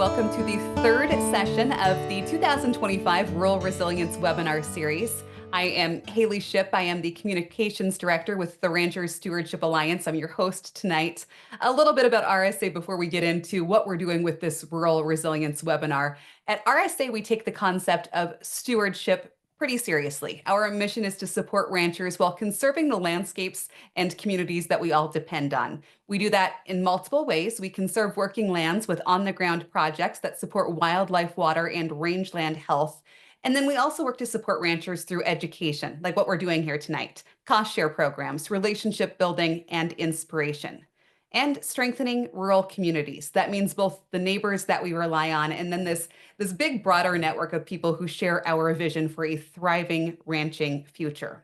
welcome to the third session of the 2025 Rural Resilience Webinar Series. I am Haley Shipp. I am the Communications Director with the Ranchers Stewardship Alliance. I'm your host tonight. A little bit about RSA before we get into what we're doing with this Rural Resilience webinar. At RSA, we take the concept of stewardship pretty seriously. Our mission is to support ranchers while conserving the landscapes and communities that we all depend on. We do that in multiple ways. We conserve working lands with on-the-ground projects that support wildlife, water, and rangeland health. And then we also work to support ranchers through education, like what we're doing here tonight, cost share programs, relationship building, and inspiration. And strengthening rural communities. That means both the neighbors that we rely on and then this big broader network of people who share our vision for a thriving ranching future.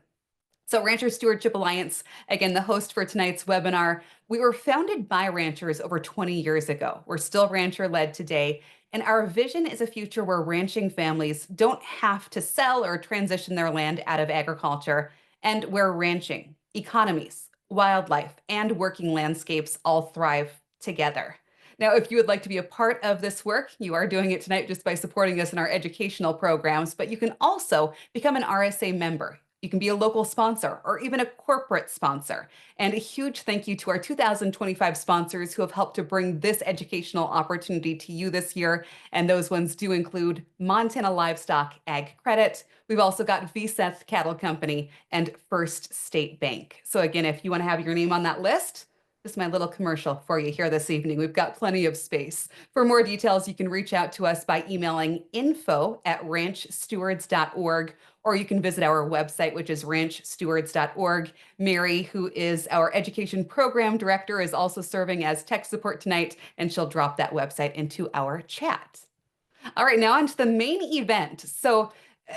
So Rancher Stewardship Alliance, again, the host for tonight's webinar, we were founded by ranchers over 20 years ago. We're still rancher-led today, and our vision is a future where ranching families don't have to sell or transition their land out of agriculture, and where ranching, economies, wildlife, and working landscapes all thrive together. Now, if you would like to be a part of this work, you are doing it tonight just by supporting us in our educational programs, but you can also become an RSA member. You can be a local sponsor or even a corporate sponsor. And a huge thank you to our 2025 sponsors who have helped to bring this educational opportunity to you this year. And those ones do include Montana Livestock Ag Credit. We've also got VSETH Cattle Company and First State Bank. So again, if you want to have your name on that list, this is my little commercial for you here this evening. We've got plenty of space. For more details, you can reach out to us by emailing info@ranchstewards.org, or you can visit our website, which is ranchstewards.org. Mary, who is our education program director, is also serving as tech support tonight, and she'll drop that website into our chat. All right, now on to the main event. So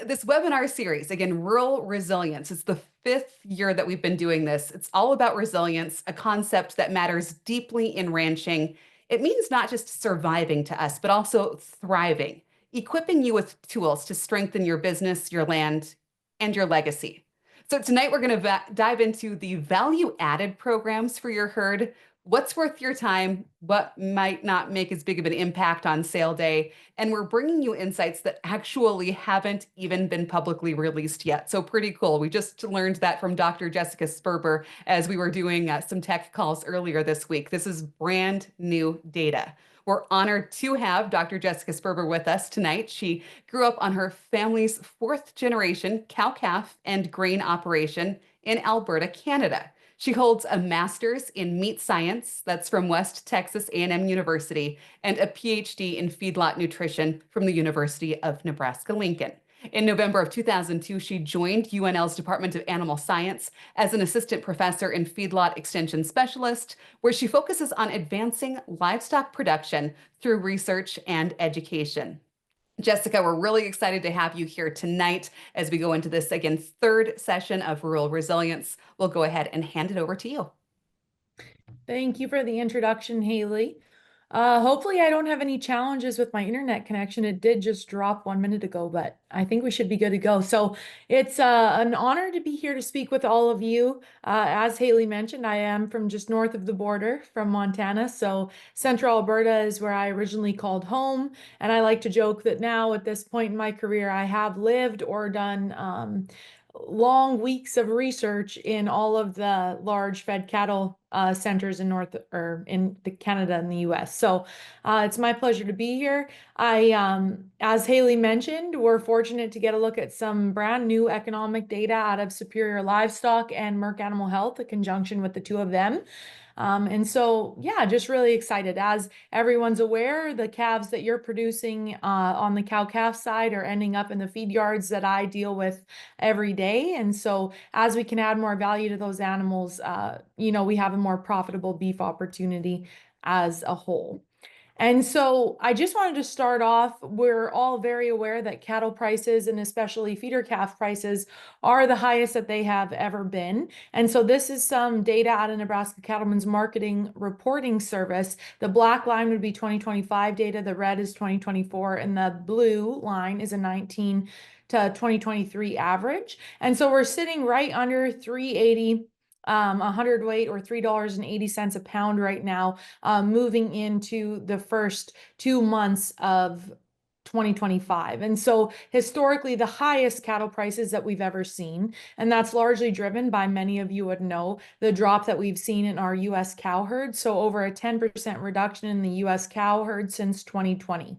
this webinar series, again, Rural Resilience, is the fifth year that we've been doing this. It's all about resilience, a concept that matters deeply in ranching. It means not just surviving to us, but also thriving, equipping you with tools to strengthen your business, your land, and your legacy. So tonight we're going to dive into the value-added programs for your herd, what's worth your time, what might not make as big of an impact on sale day, and we're bringing you insights that actually haven't even been publicly released yet. So pretty cool. We just learned that from Dr. Jessica Sperber as we were doing some tech calls earlier this week. This is brand new data. We're honored to have Dr. Jessica Sperber with us tonight. She grew up on her family's fourth generation cow-calf and grain operation in Alberta, Canada. She holds a master's in meat science, that's from West Texas A&M University, and a PhD in feedlot nutrition from the University of Nebraska-Lincoln. In November of 2002, she joined UNL's Department of Animal Science as an assistant professor and feedlot extension specialist, where she focuses on advancing livestock production through research and education. Jessica, we're really excited to have you here tonight as we go into this, again, third session of Rural Resilience. We'll go ahead and hand it over to you. Thank you for the introduction, Haley. Hopefully I don't have any challenges with my internet connection. It did just drop 1 minute ago, but I think we should be good to go. So it's an honor to be here to speak with all of you. As Haley mentioned, I am from just north of the border from Montana. So Central Alberta is where I originally called home. And I like to joke that now at this point in my career, I have lived or done long weeks of research in all of the large fed cattle centers in Canada and the US. So it's my pleasure to be here. As Haley mentioned, we're fortunate to get a look at some brand new economic data out of Superior Livestock and Merck Animal Health, in conjunction with the two of them. And so, yeah, just really excited. As everyone's aware, the calves that you're producing on the cow-calf side are ending up in the feed yards that I deal with every day. And so as we can add more value to those animals, we have a more profitable beef opportunity as a whole. And so I just wanted to start off, we're all very aware that cattle prices and especially feeder calf prices are the highest that they have ever been. And so this is some data out of Nebraska Cattlemen's Marketing Reporting Service. The black line would be 2025 data, the red is 2024, and the blue line is a 19 to 2023 average. And so we're sitting right under 380 a hundredweight or $3.80 a pound right now, moving into the first 2 months of 2025. And so historically, the highest cattle prices that we've ever seen, and that's largely driven by, many of you would know, the drop that we've seen in our US cow herd. So over a 10% reduction in the US cow herd since 2020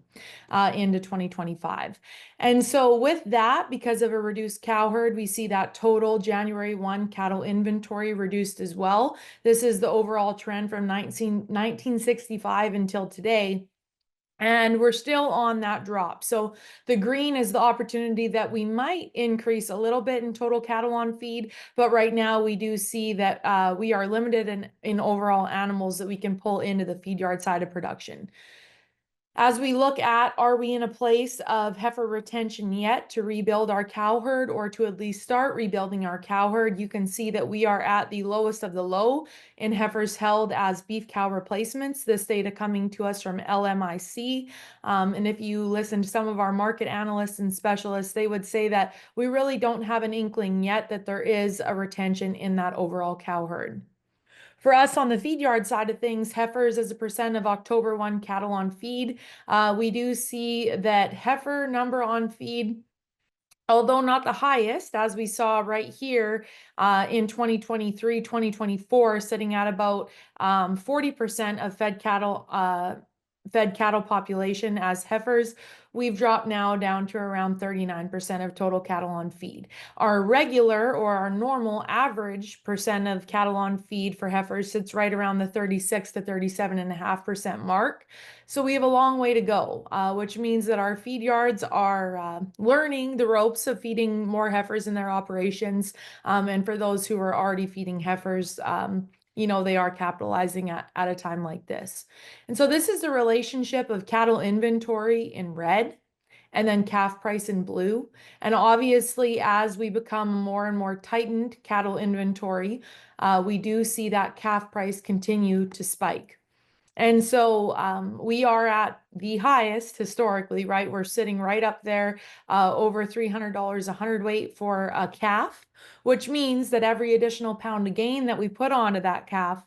into 2025. And so with that, because of a reduced cow herd, we see that total January 1 cattle inventory reduced as well. This is the overall trend from 1965 until today. And we're still on that drop. So the green is the opportunity that we might increase a little bit in total cattle on feed. But right now we do see that we are limited in overall animals that we can pull into the feed yard side of production. As we look at, are we in a place of heifer retention yet to rebuild our cow herd, or to at least start rebuilding our cow herd? You can see that we are at the lowest of the low in heifers held as beef cow replacements. This data coming to us from LMIC. And if you listen to some of our market analysts and specialists, they would say that we really don't have an inkling yet that there is a retention in that overall cow herd. For us on the feed yard side of things, heifers as a percent of October 1 cattle on feed, we do see that heifer number on feed, although not the highest, as we saw right here in 2023, 2024, sitting at about 40% of fed cattle population as heifers, we've dropped now down to around 39% of total cattle on feed. Our regular, or our normal average percent of cattle on feed for heifers sits right around the 36 to 37.5% mark. So we have a long way to go, which means that our feed yards are learning the ropes of feeding more heifers in their operations. And for those who are already feeding heifers, they are capitalizing at a time like this. And so this is the relationship of cattle inventory in red and then calf price in blue. And obviously, as we become more and more tightened cattle inventory, we do see that calf price continue to spike. And so we are at the highest historically, right? We're sitting right up there, over $300 a hundredweight for a calf, which means that every additional pound of gain that we put onto that calf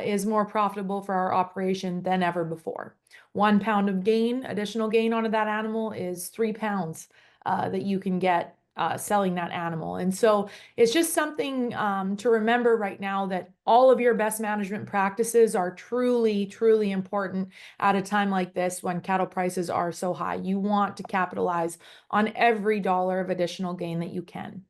is more profitable for our operation than ever before. 1 pound of gain, additional gain onto that animal, is 3 pounds that you can get selling that animal. And so it's just something to remember right now, that all of your best management practices are truly, truly important at a time like this when cattle prices are so high. You want to capitalize on every dollar of additional gain that you can.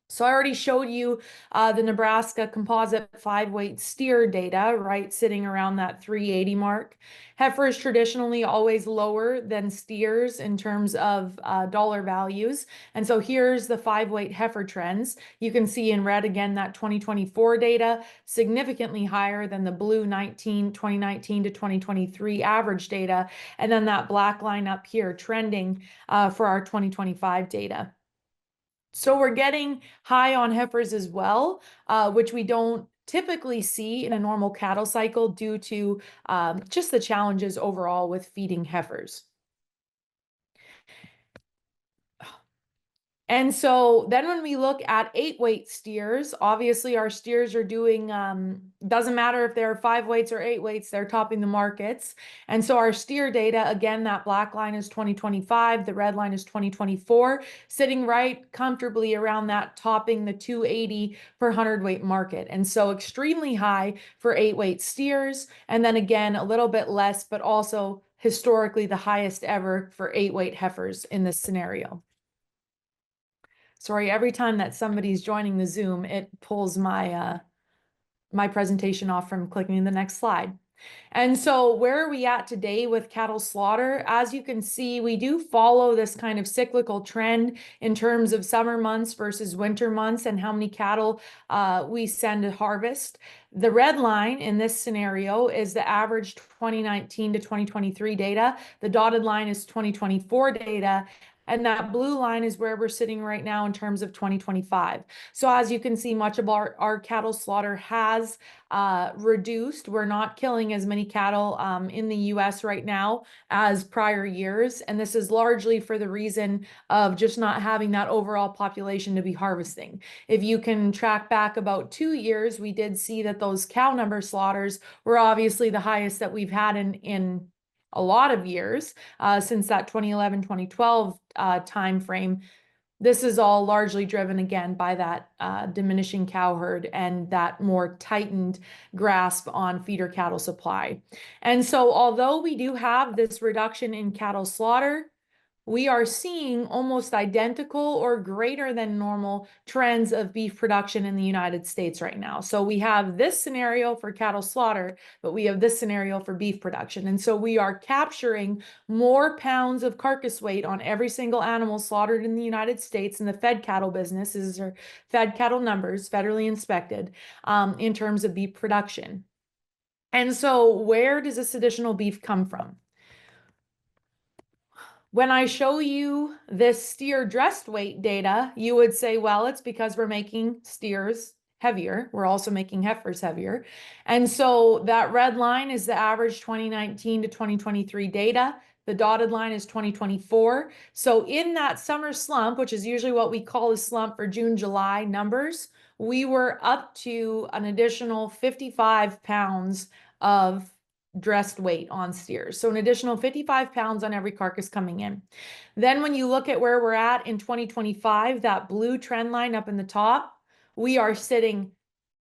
So I already showed you the Nebraska composite 5-weight steer data, right, sitting around that 380 mark. Heifers traditionally always lower than steers in terms of dollar values. And so here's the 5-weight heifer trends. You can see in red again that 2024 data, significantly higher than the blue 2019 to 2023 average data. And then that black line up here trending for our 2025 data. So we're getting high on heifers as well, which we don't typically see in a normal cattle cycle due to just the challenges overall with feeding heifers. And so then when we look at 8-weight steers, obviously our steers are doing, doesn't matter if they're 5 weights or 8 weights, they're topping the markets. And so our steer data, again, that black line is 2025, the red line is 2024, sitting right comfortably around that, topping the 280 per hundredweight market. And so extremely high for 8-weight steers. And then again, a little bit less, but also historically the highest ever for 8-weight heifers in this scenario. Sorry, every time that somebody's joining the Zoom, it pulls my my presentation off from clicking the next slide. And so where are we at today with cattle slaughter? As you can see, we do follow this kind of cyclical trend in terms of summer months versus winter months and how many cattle we send to harvest. The red line in this scenario is the average 2019 to 2023 data. The dotted line is 2024 data. And that blue line is where we're sitting right now in terms of 2025. So as you can see, much of our cattle slaughter has reduced. We're not killing as many cattle in the US right now as prior years. And this is largely for the reason of just not having that overall population to be harvesting. If you can track back about 2 years, we did see that those cow number slaughters were obviously the highest that we've had in a lot of years since that 2011, 2012 time frame. This is all largely driven again by that diminishing cow herd and that more tightened grasp on feeder cattle supply. And so although we do have this reduction in cattle slaughter, we are seeing almost identical or greater than normal trends of beef production in the United States right now. So we have this scenario for cattle slaughter, but we have this scenario for beef production. And so we are capturing more pounds of carcass weight on every single animal slaughtered in the United States in the fed cattle business. These are fed cattle numbers, federally inspected, in terms of beef production. And so where does this additional beef come from? When I show you this steer dressed weight data, you would say, well, it's because we're making steers heavier. We're also making heifers heavier. And so that red line is the average 2019 to 2023 data. The dotted line is 2024. So in that summer slump, which is usually what we call a slump for June, July numbers, we were up to an additional 55 pounds of dressed weight on steers. So an additional 55 pounds on every carcass coming in. Then when you look at where we're at in 2025, that blue trend line up in the top, we are sitting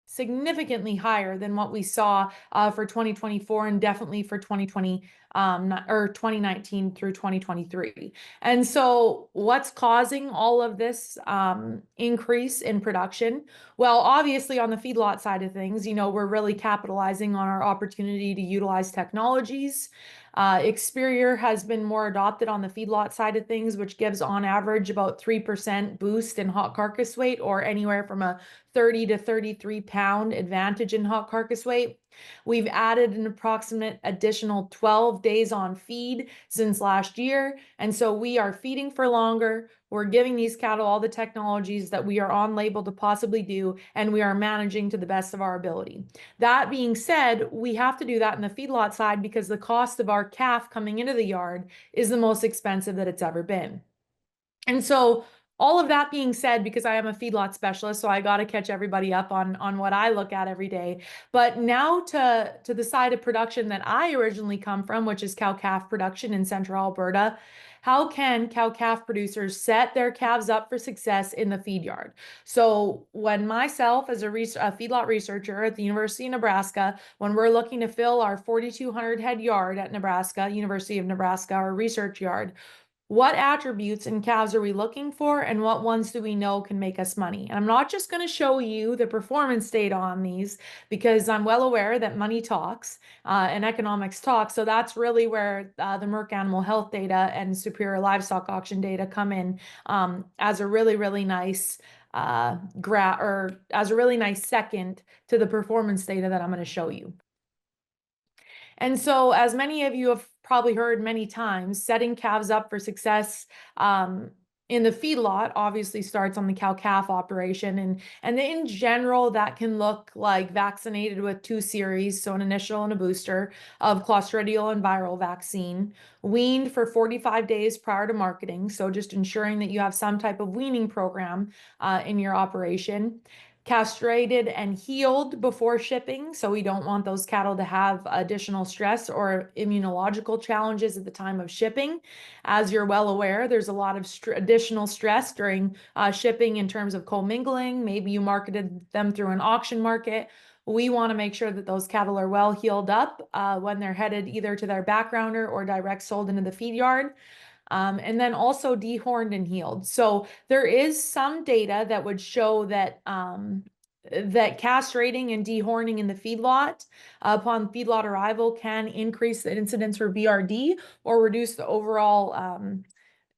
significantly higher than what we saw for 2024 and definitely for 2020 or 2019 through 2023. And so what's causing all of this increase in production? Well, obviously on the feedlot side of things, we're really capitalizing on our opportunity to utilize technologies. Experior has been more adopted on the feedlot side of things, which gives on average about 3% boost in hot carcass weight, or anywhere from a 30 to 33 pound advantage in hot carcass weight. We've added an approximate additional 12 days on feed since last year. And so we are feeding for longer. We're giving these cattle all the technologies that we are on label to possibly do, and we are managing to the best of our ability. That being said, we have to do that in the feedlot side because the cost of our calf coming into the yard is the most expensive that it's ever been. And so all of that being said, because I am a feedlot specialist, so I got to catch everybody up on what I look at every day. But now to the side of production that I originally come from, which is cow-calf production in central Alberta. How can cow-calf producers set their calves up for success in the feed yard? So when myself as a feedlot researcher at the University of Nebraska, when we're looking to fill our 4,200 head yard at Nebraska, University of Nebraska, our research yard, what attributes in calves are we looking for, and what ones do we know can make us money? And I'm not just going to show you the performance data on these, because I'm well aware that money talks and economics talk. So that's really where the Merck animal health data and Superior Livestock auction data come in as a really, really nice as a really nice second to the performance data that I'm going to show you. And so, as many of you have probably heard many times, setting calves up for success in the feedlot obviously starts on the cow-calf operation. And in general, that can look like vaccinated with 2 series, so an initial and a booster of clostridial and viral vaccine, weaned for 45 days prior to marketing, so just ensuring that you have some type of weaning program in your operation. Castrated and healed before shipping, so we don't want those cattle to have additional stress or immunological challenges at the time of shipping. As you're well aware, there's a lot of additional stress during shipping in terms of commingling. Maybe you marketed them through an auction market. We want to make sure that those cattle are well healed up when they're headed either to their backgrounder or direct sold into the feed yard. And then also dehorned and healed. So there is some data that would show that that castrating and dehorning in the feedlot upon feedlot arrival can increase the incidence for BRD or reduce the overall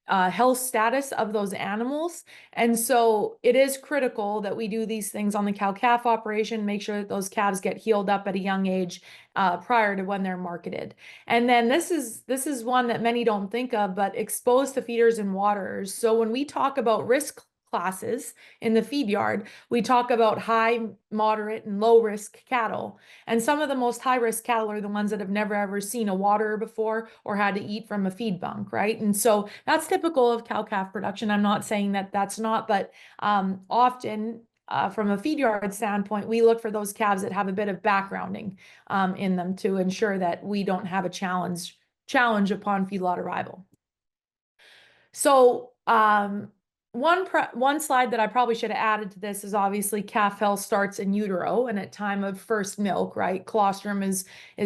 health status of those animals. And so it is critical that we do these things on the cow-calf operation, make sure that those calves get healed up at a young age prior to when they're marketed. And then this is one that many don't think of, but exposed to feeders and waterers. So when we talk about risk classes in the feed yard, we talk about high, moderate, and low risk cattle. And some of the most high risk cattle are the ones that have never ever seen a waterer before or had to eat from a feed bunk, right? And so that's typical of cow-calf production. I'm not saying that that's not, but often from a feed yard standpoint, we look for those calves that have a bit of backgrounding in them to ensure that we don't have a challenge upon feedlot arrival. So one slide that I probably should have added to this is obviously calf health starts in utero and at time of first milk, right? Colostrum is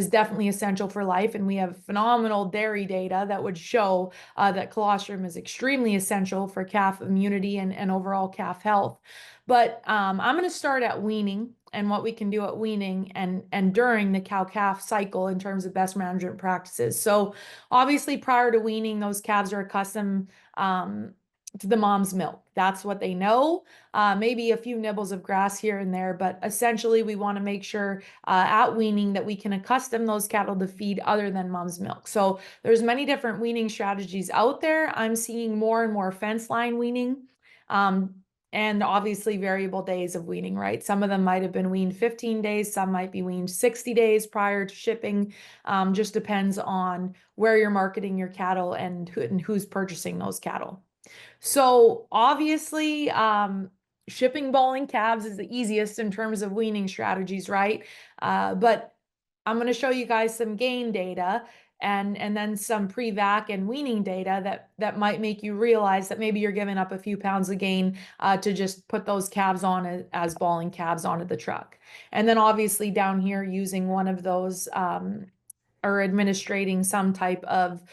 definitely essential for life, and we have phenomenal dairy data that would show that colostrum is extremely essential for calf immunity and overall calf health. But I'm going to start at weaning and what we can do at weaning and during the cow-calf cycle in terms of best management practices. So obviously prior to weaning, those calves are accustomed to the mom's milk. That's what they know. Maybe a few nibbles of grass here and there, but essentially we want to make sure at weaning that we can accustom those cattle to feed other than mom's milk. So there's many different weaning strategies out there. I'm seeing more and more fence line weaning. And obviously variable days of weaning, right? Some of them might have been weaned 15 days, some might be weaned 60 days prior to shipping. Just depends on where you're marketing your cattle and who's purchasing those cattle. So obviously, shipping balling calves is the easiest in terms of weaning strategies, right? But I'm going to show you guys some gain data and then some pre-vac and weaning data that might make you realize that maybe you're giving up a few pounds of gain to just put those calves on as balling calves onto the truck. And then obviously down here using one of those or administrating some type of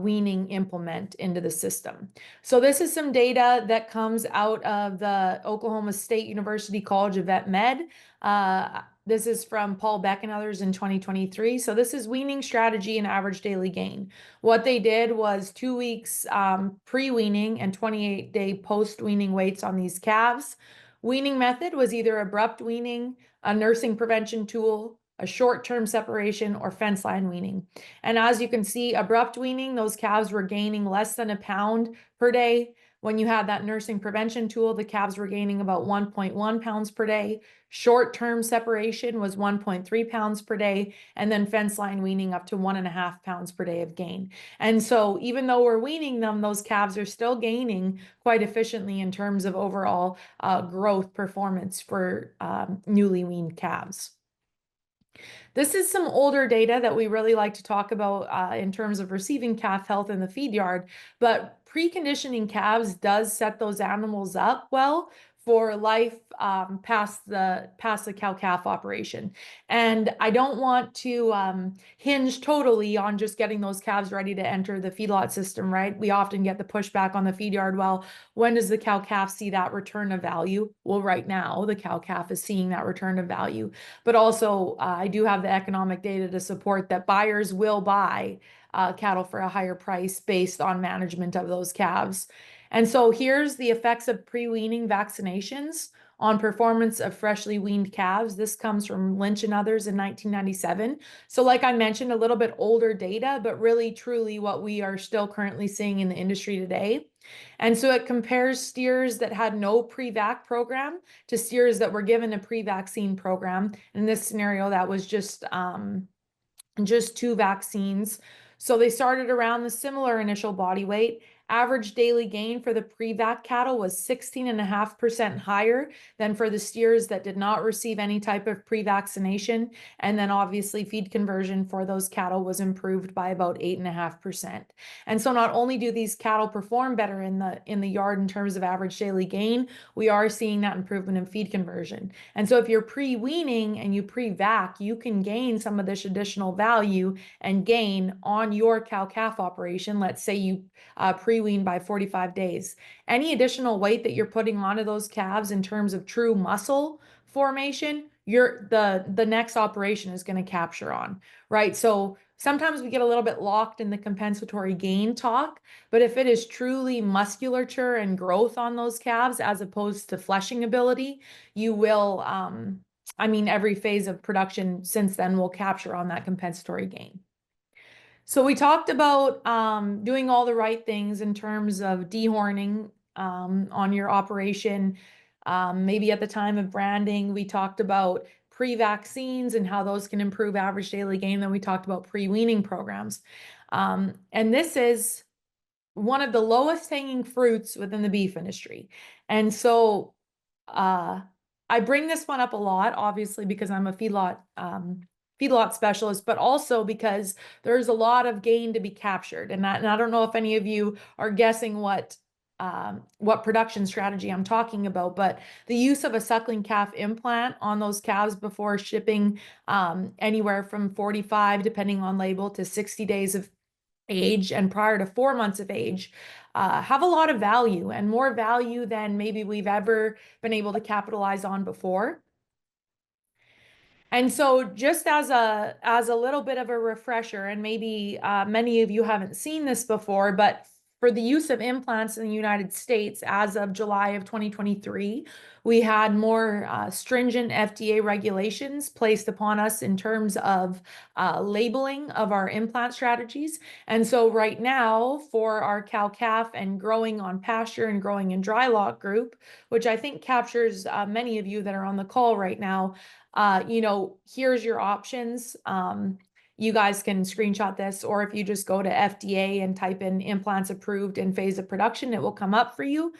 weaning implement into the system. So this is some data that comes out of the Oklahoma State University College of Vet Med. This is from Paul Beck and others in 2023. So this is weaning strategy and average daily gain. What they did was 2 weeks pre-weaning and 28-day post-weaning weights on these calves. Weaning method was either abrupt weaning, a nursing prevention tool, a short-term separation, or fence line weaning. And as you can see, abrupt weaning, those calves were gaining less than a pound per day. When you had that nursing prevention tool, the calves were gaining about 1.1 pounds per day. Short-term separation was 1.3 pounds per day, and then fence line weaning up to 1.5 pounds per day of gain. And so even though we're weaning them, those calves are still gaining quite efficiently in terms of overall growth performance for newly weaned calves. This is some older data that we really like to talk about in terms of receiving calf health in the feed yard, but preconditioning calves does set those animals up well for life past the cow-calf operation. And I don't want to hinge totally on just getting those calves ready to enter the feedlot system, right? We often get the pushback on the feed yard, well, when does the cow-calf see that return of value? Well, right now, the cow-calf is seeing that return of value. But also, I do have the economic data to support that buyers will buy cattle for a higher price based on management of those calves. And so here's the effects of pre-weaning vaccinations on performance of freshly weaned calves. This comes from Lynch and others in 1997. So like I mentioned, a little bit older data, but really truly what we are still currently seeing in the industry today. And so it compares steers that had no pre-vac program to steers that were given a pre-vaccine program. In this scenario, that was just 2 vaccines. So they started around the similar initial body weight. Average daily gain for the pre-vac cattle was 16.5% higher than for the steers that did not receive any type of pre-vaccination. And then obviously feed conversion for those cattle was improved by about 8.5%. And so not only do these cattle perform better in the yard in terms of average daily gain, we are seeing that improvement in feed conversion. And so if you're pre-weaning and you pre-vac, you can gain some of this additional value and gain on your cow-calf operation. Let's say you pre-wean by 45 days. Any additional weight that you're putting onto those calves in terms of true muscle formation, the next operation is going to capture on, right? So Sometimes we get a little bit locked in the compensatory gain talk, but if it is truly musculature and growth on those calves as opposed to fleshing ability, you will, I mean, every phase of production since then will capture on that compensatory gain. So we talked about doing all the right things in terms of dehorning on your operation. Maybe at the time of branding, we talked about pre-vaccines and how those can improve average daily gain. Then we talked about pre-weaning programs. And this is one of the lowest hanging fruits within the beef industry. And so I bring this one up a lot, obviously, because I'm a feedlot specialist, but also because there's a lot of gain to be captured. And I don't know if any of you are guessing what production strategy I'm talking about, but the use of a suckling calf implant on those calves before shipping, anywhere from 45, depending on label, to 60 days of age and prior to 4 months of age, have a lot of value, and more value than maybe we've ever been able to capitalize on before. And so just as a little bit of a refresher, and maybe many of you haven't seen this before, but for the use of implants in the United States, as of July of 2023, we had more stringent FDA regulations placed upon us in terms of labeling of our implant strategies. And so right now, for our cow-calf and growing on pasture and growing in dry lot group, which I think captures many of you that are on the call right now, here's your options. You guys can screenshot this, or if you just go to FDA and type in implants approved in phase of production, it will come up for you.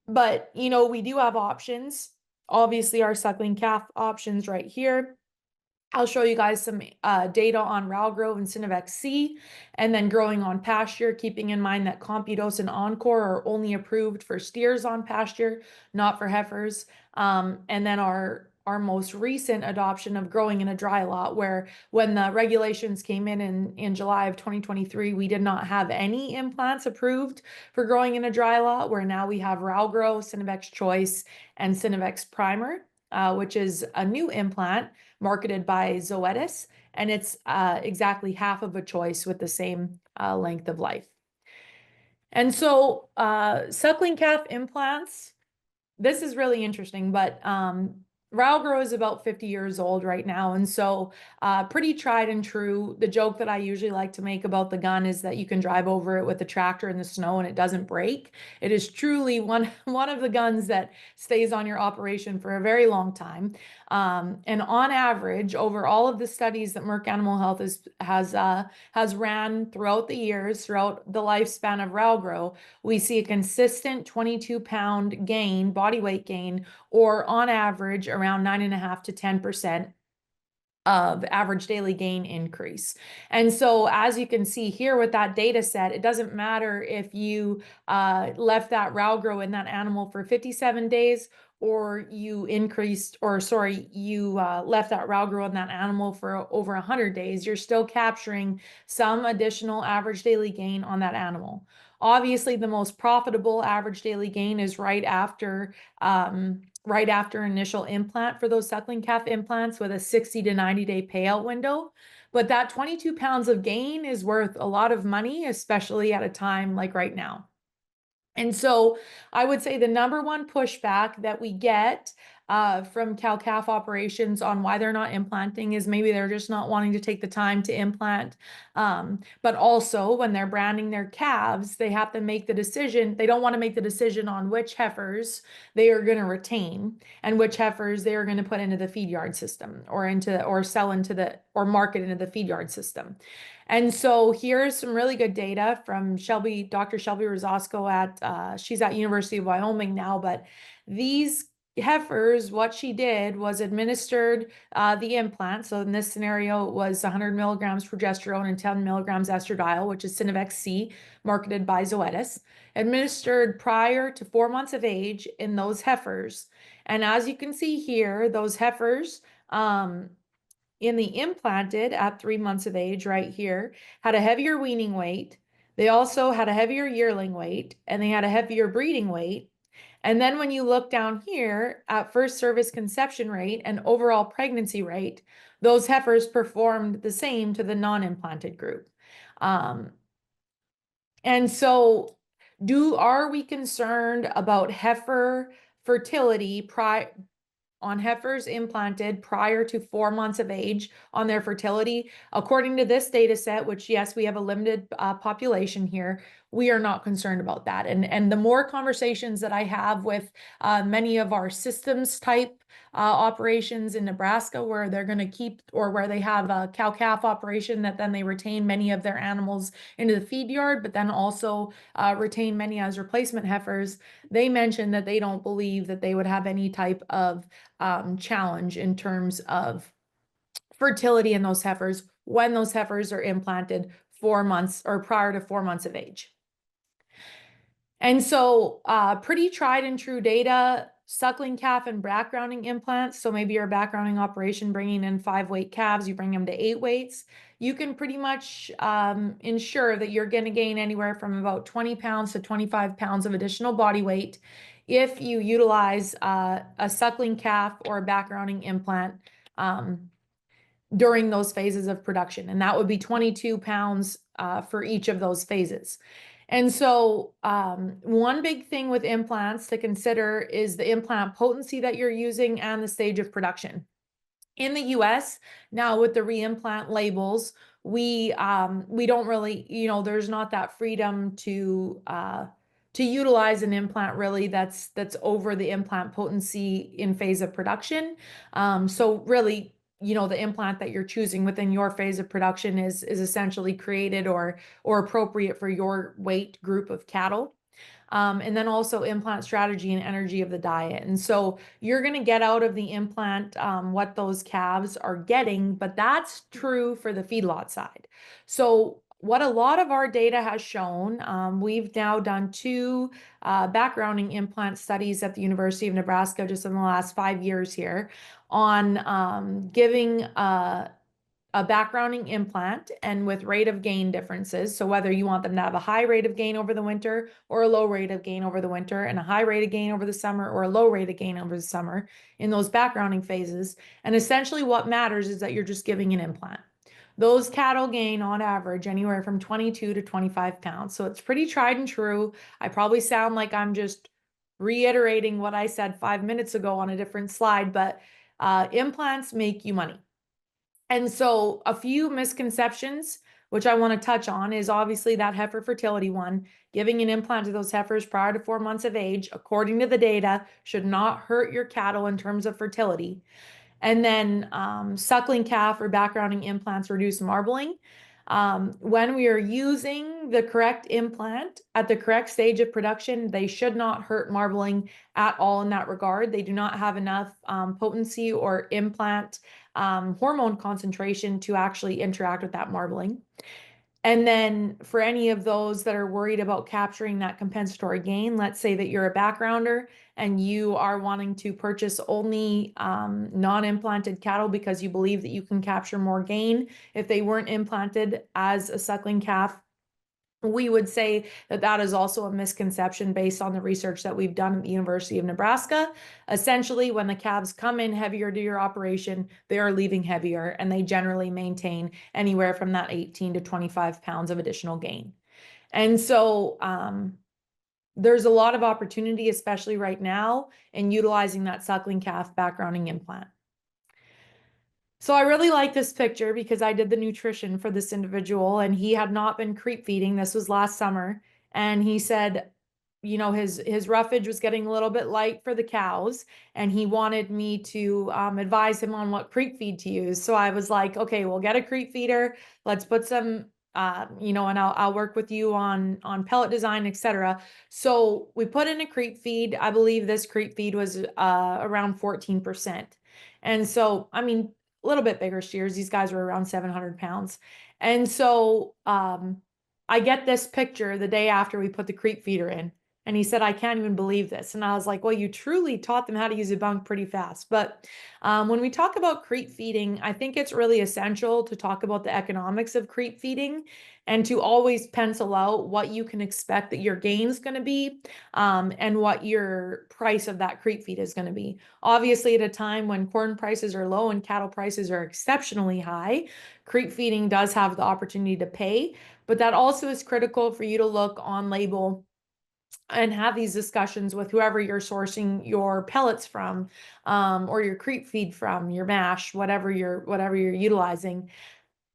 But, we do have options. Obviously, our suckling calf options right here. I'll show you guys some data on Ralgrove and Synovex C, and then growing on pasture, keeping in mind that Compudose and Encore are only approved for steers on pasture, not for heifers. And then our most recent adoption of growing in a dry lot, where when the regulations came in July of 2023, we did not have any implants approved for growing in a dry lot, where now we have Ralgrow, Synovex Choice, and Synovex Primer, which is a new implant marketed by Zoetis, and it's exactly half of a choice with the same length of life. And so suckling calf implants, this is really interesting, but Ralgrow is about 50 years old right now, and so pretty tried and true. The joke that I usually like to make about the gun is that you can drive over it with a tractor in the snow and it doesn't break. It is truly one of the guns that stays on your operation for a very long time. And on average, over all of the studies that Merck Animal Health has ran throughout the years, throughout the lifespan of Ralgrow, we see a consistent 22-pound gain, body weight gain, or on average around 9.5 to 10% of average daily gain increase. And so as you can see here with that data set, it doesn't matter if you left that Ralgrow in that animal for 57 days, or you left that Ralgrow in that animal for over 100 days, you're still capturing some additional average daily gain on that animal. Obviously, the most profitable average daily gain is right after initial implant for those suckling calf implants, with a 60 to 90-day payout window. But that 22 pounds of gain is worth a lot of money, especially at a time like right now. And so I would say the number one pushback that we get from cow-calf operations on why they're not implanting is maybe they're just not wanting to take the time to implant. But also when they're branding their calves, they have to make the decision. They don't want to make the decision on which heifers they are going to retain and which heifers they are going to put into the feed yard system, or market into the feed yard system. And so here's some really good data from Dr. Shelby Rosasco she's at University of Wyoming now, but these heifers, what she did was administered the implant. So in this scenario, it was 100 milligrams progesterone and 10 milligrams estradiol, which is Synovex C, marketed by Zoetis, administered prior to 4 months of age in those heifers. And as you can see here, those heifers, in the implanted at 3 months of age right here, had a heavier weaning weight. They also had a heavier yearling weight, and they had a heavier breeding weight. And then when you look down here at first service conception rate and overall pregnancy rate, those heifers performed the same to the non-implanted group. And so are we concerned about heifer fertility on heifers implanted prior to 4 months of age on their fertility? According to this data set, which yes, we have a limited population here, we are not concerned about that. And the more conversations that I have with many of our systems type operations in Nebraska, where they're going to keep, or where they have a cow-calf operation that then they retain many of their animals into the feed yard, but then also retain many as replacement heifers, they mentioned that they don't believe that they would have any type of challenge in terms of fertility in those heifers when those heifers are implanted 4 months or prior to 4 months of age. And so pretty tried and true data, suckling calf and backgrounding implants. So maybe your backgrounding operation bringing in 5-weight calves, you bring them to 8 weights. You can pretty much ensure that you're going to gain anywhere from about 20 pounds to 25 pounds of additional body weight if you utilize a suckling calf or a backgrounding implant during those phases of production. And that would be 22 pounds for each of those phases. And so one big thing with implants to consider is the implant potency that you're using and the stage of production. In the US, now with the reimplant labels, we don't really, there's not that freedom to utilize an implant really that's over the implant potency in phase of production. So really, the implant that you're choosing within your phase of production is essentially created or appropriate for your weight group of cattle. And then also implant strategy and energy of the diet. And so you're going to get out of the implant what those calves are getting, but that's true for the feedlot side. So what a lot of our data has shown, we've now done 2 backgrounding implant studies at the University of Nebraska just in the last 5 years here on giving a backgrounding implant and with rate of gain differences. So whether you want them to have a high rate of gain over the winter or a low rate of gain over the winter, and a high rate of gain over the summer or a low rate of gain over the summer in those backgrounding phases. And essentially what matters is that you're just giving an implant. Those cattle gain on average anywhere from 22 to 25 pounds. So it's pretty tried and true. I probably sound like I'm just reiterating what I said 5 minutes ago on a different slide, but implants make you money. And so a few misconceptions, which I want to touch on, is obviously that heifer fertility one. Giving an implant to those heifers prior to 4 months of age, according to the data, should not hurt your cattle in terms of fertility. And then suckling calf or backgrounding implants reduce marbling. When we are using the correct implant at the correct stage of production, they should not hurt marbling at all in that regard. They do not have enough potency or implant hormone concentration to actually interact with that marbling. And then for any of those that are worried about capturing that compensatory gain, let's say that you're a backgrounder and you are wanting to purchase only non-implanted cattle because you believe that you can capture more gain if they weren't implanted as a suckling calf. We would say that that is also a misconception based on the research that we've done at the University of Nebraska. Essentially, when the calves come in heavier to your operation, they are leaving heavier, and they generally maintain anywhere from that 18 to 25 pounds of additional gain. And so there's a lot of opportunity, especially right now, in utilizing that suckling calf backgrounding implant. So I really like this picture because I did the nutrition for this individual and he had not been creep feeding. This was last summer. And he said, his roughage was getting a little bit light for the cows and he wanted me to advise him on what creep feed to use. So I was like, okay, we'll get a creep feeder. Let's put some, and I'll work with you on pellet design, etc. So we put in a creep feed. I believe this creep feed was around 14%. And so, a little bit bigger steers. These guys were around 700 pounds. And so I get this picture the day after we put the creep feeder in. And he said, I can't even believe this. And I was like, well, you truly taught them how to use a bunk pretty fast. But when we talk about creep feeding, I think it's really essential to talk about the economics of creep feeding and to always pencil out what you can expect that your gain is going to be, and what your price of that creep feed is going to be. Obviously, at a time when corn prices are low and cattle prices are exceptionally high, creep feeding does have the opportunity to pay, but that also is critical for you to look on label and have these discussions with whoever you're sourcing your pellets from, or your creep feed from, your mash, whatever you're utilizing.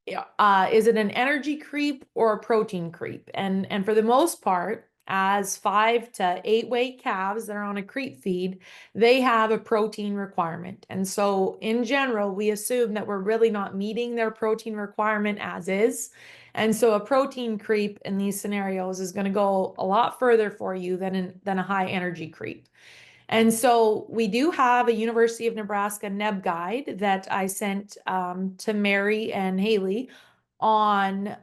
Is it an energy creep or a protein creep? And for the most part, as 5 to 8 weight calves that are on a creep feed, they have a protein requirement. And so in general, we assume that we're really not meeting their protein requirement as is. And so a protein creep in these scenarios is going to go a lot further for you than a high energy creep. And so we do have a University of Nebraska NEB guide that I sent to Mary and Haley on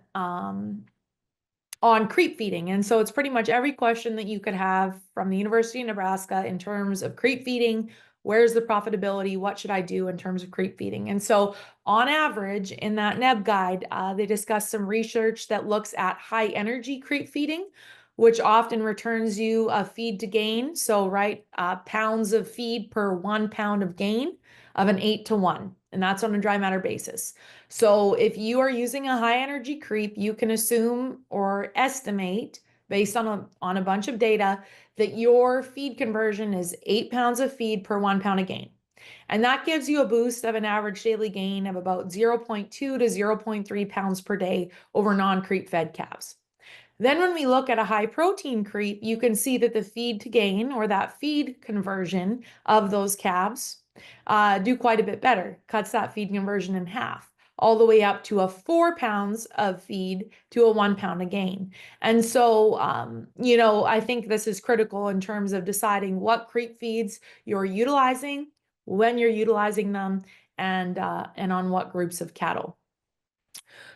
creep feeding. And so it's pretty much every question that you could have from the University of Nebraska in terms of creep feeding. Where's the profitability? What should I do in terms of creep feeding? And so on average in that NEB guide, they discuss some research that looks at high energy creep feeding, which often returns you a feed to gain. So right, pounds of feed per 1 pound of gain of an 8-to-1. And that's on a dry matter basis. So if you are using a high energy creep, you can assume or estimate based on a bunch of data that your feed conversion is 8 pounds of feed per 1 pound of gain. And that gives you a boost of an average daily gain of about 0.2 to 0.3 pounds per day over non-creep fed calves. Then when we look at a high protein creep, you can see that the feed to gain, or that feed conversion of those calves, do quite a bit better, cuts that feed conversion in half, all the way up to a 4 pounds of feed to a 1 pound of gain. And so, I think this is critical in terms of deciding what creep feeds you're utilizing, when you're utilizing them, and on what groups of cattle.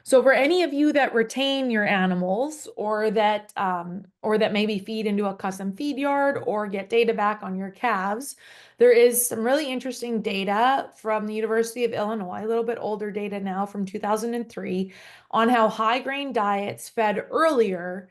So for any of you that retain your animals, or that maybe feed into a custom feed yard or get data back on your calves, there is some really interesting data from the University of Illinois, a little bit older data now from 2003, on how high grain diets fed earlier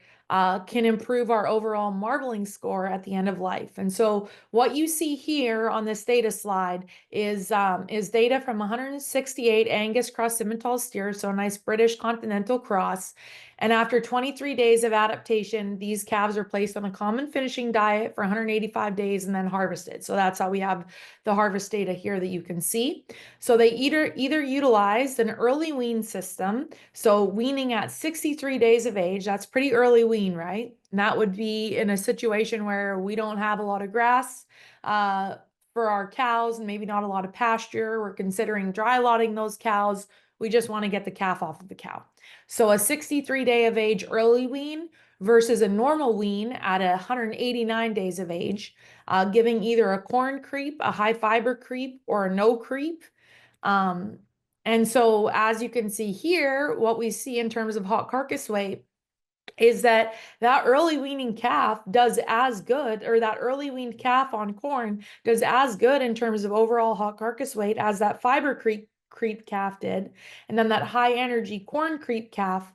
can improve our overall marbling score at the end of life. And so what you see here on this data slide is data from 168 Angus cross Simmental steers, so a nice British continental cross. And after 23 days of adaptation, these calves are placed on a common finishing diet for 185 days and then harvested. So that's how we have the harvest data here that you can see. So they either utilized an early wean system, so weaning at 63 days of age. That's pretty early wean, right? And that would be in a situation where we don't have a lot of grass for our cows and maybe not a lot of pasture. We're considering dry lotting those cows. We just want to get the calf off of the cow. So a 63-day of age early wean versus a normal wean at 189 days of age, giving either a corn creep, a high fiber creep, or a no creep. And so as you can see here, what we see in terms of hot carcass weight is that early weaning calf does as good, or that early weaned calf on corn does as good in terms of overall hot carcass weight as that fiber creep calf did. And then that high energy corn creep calf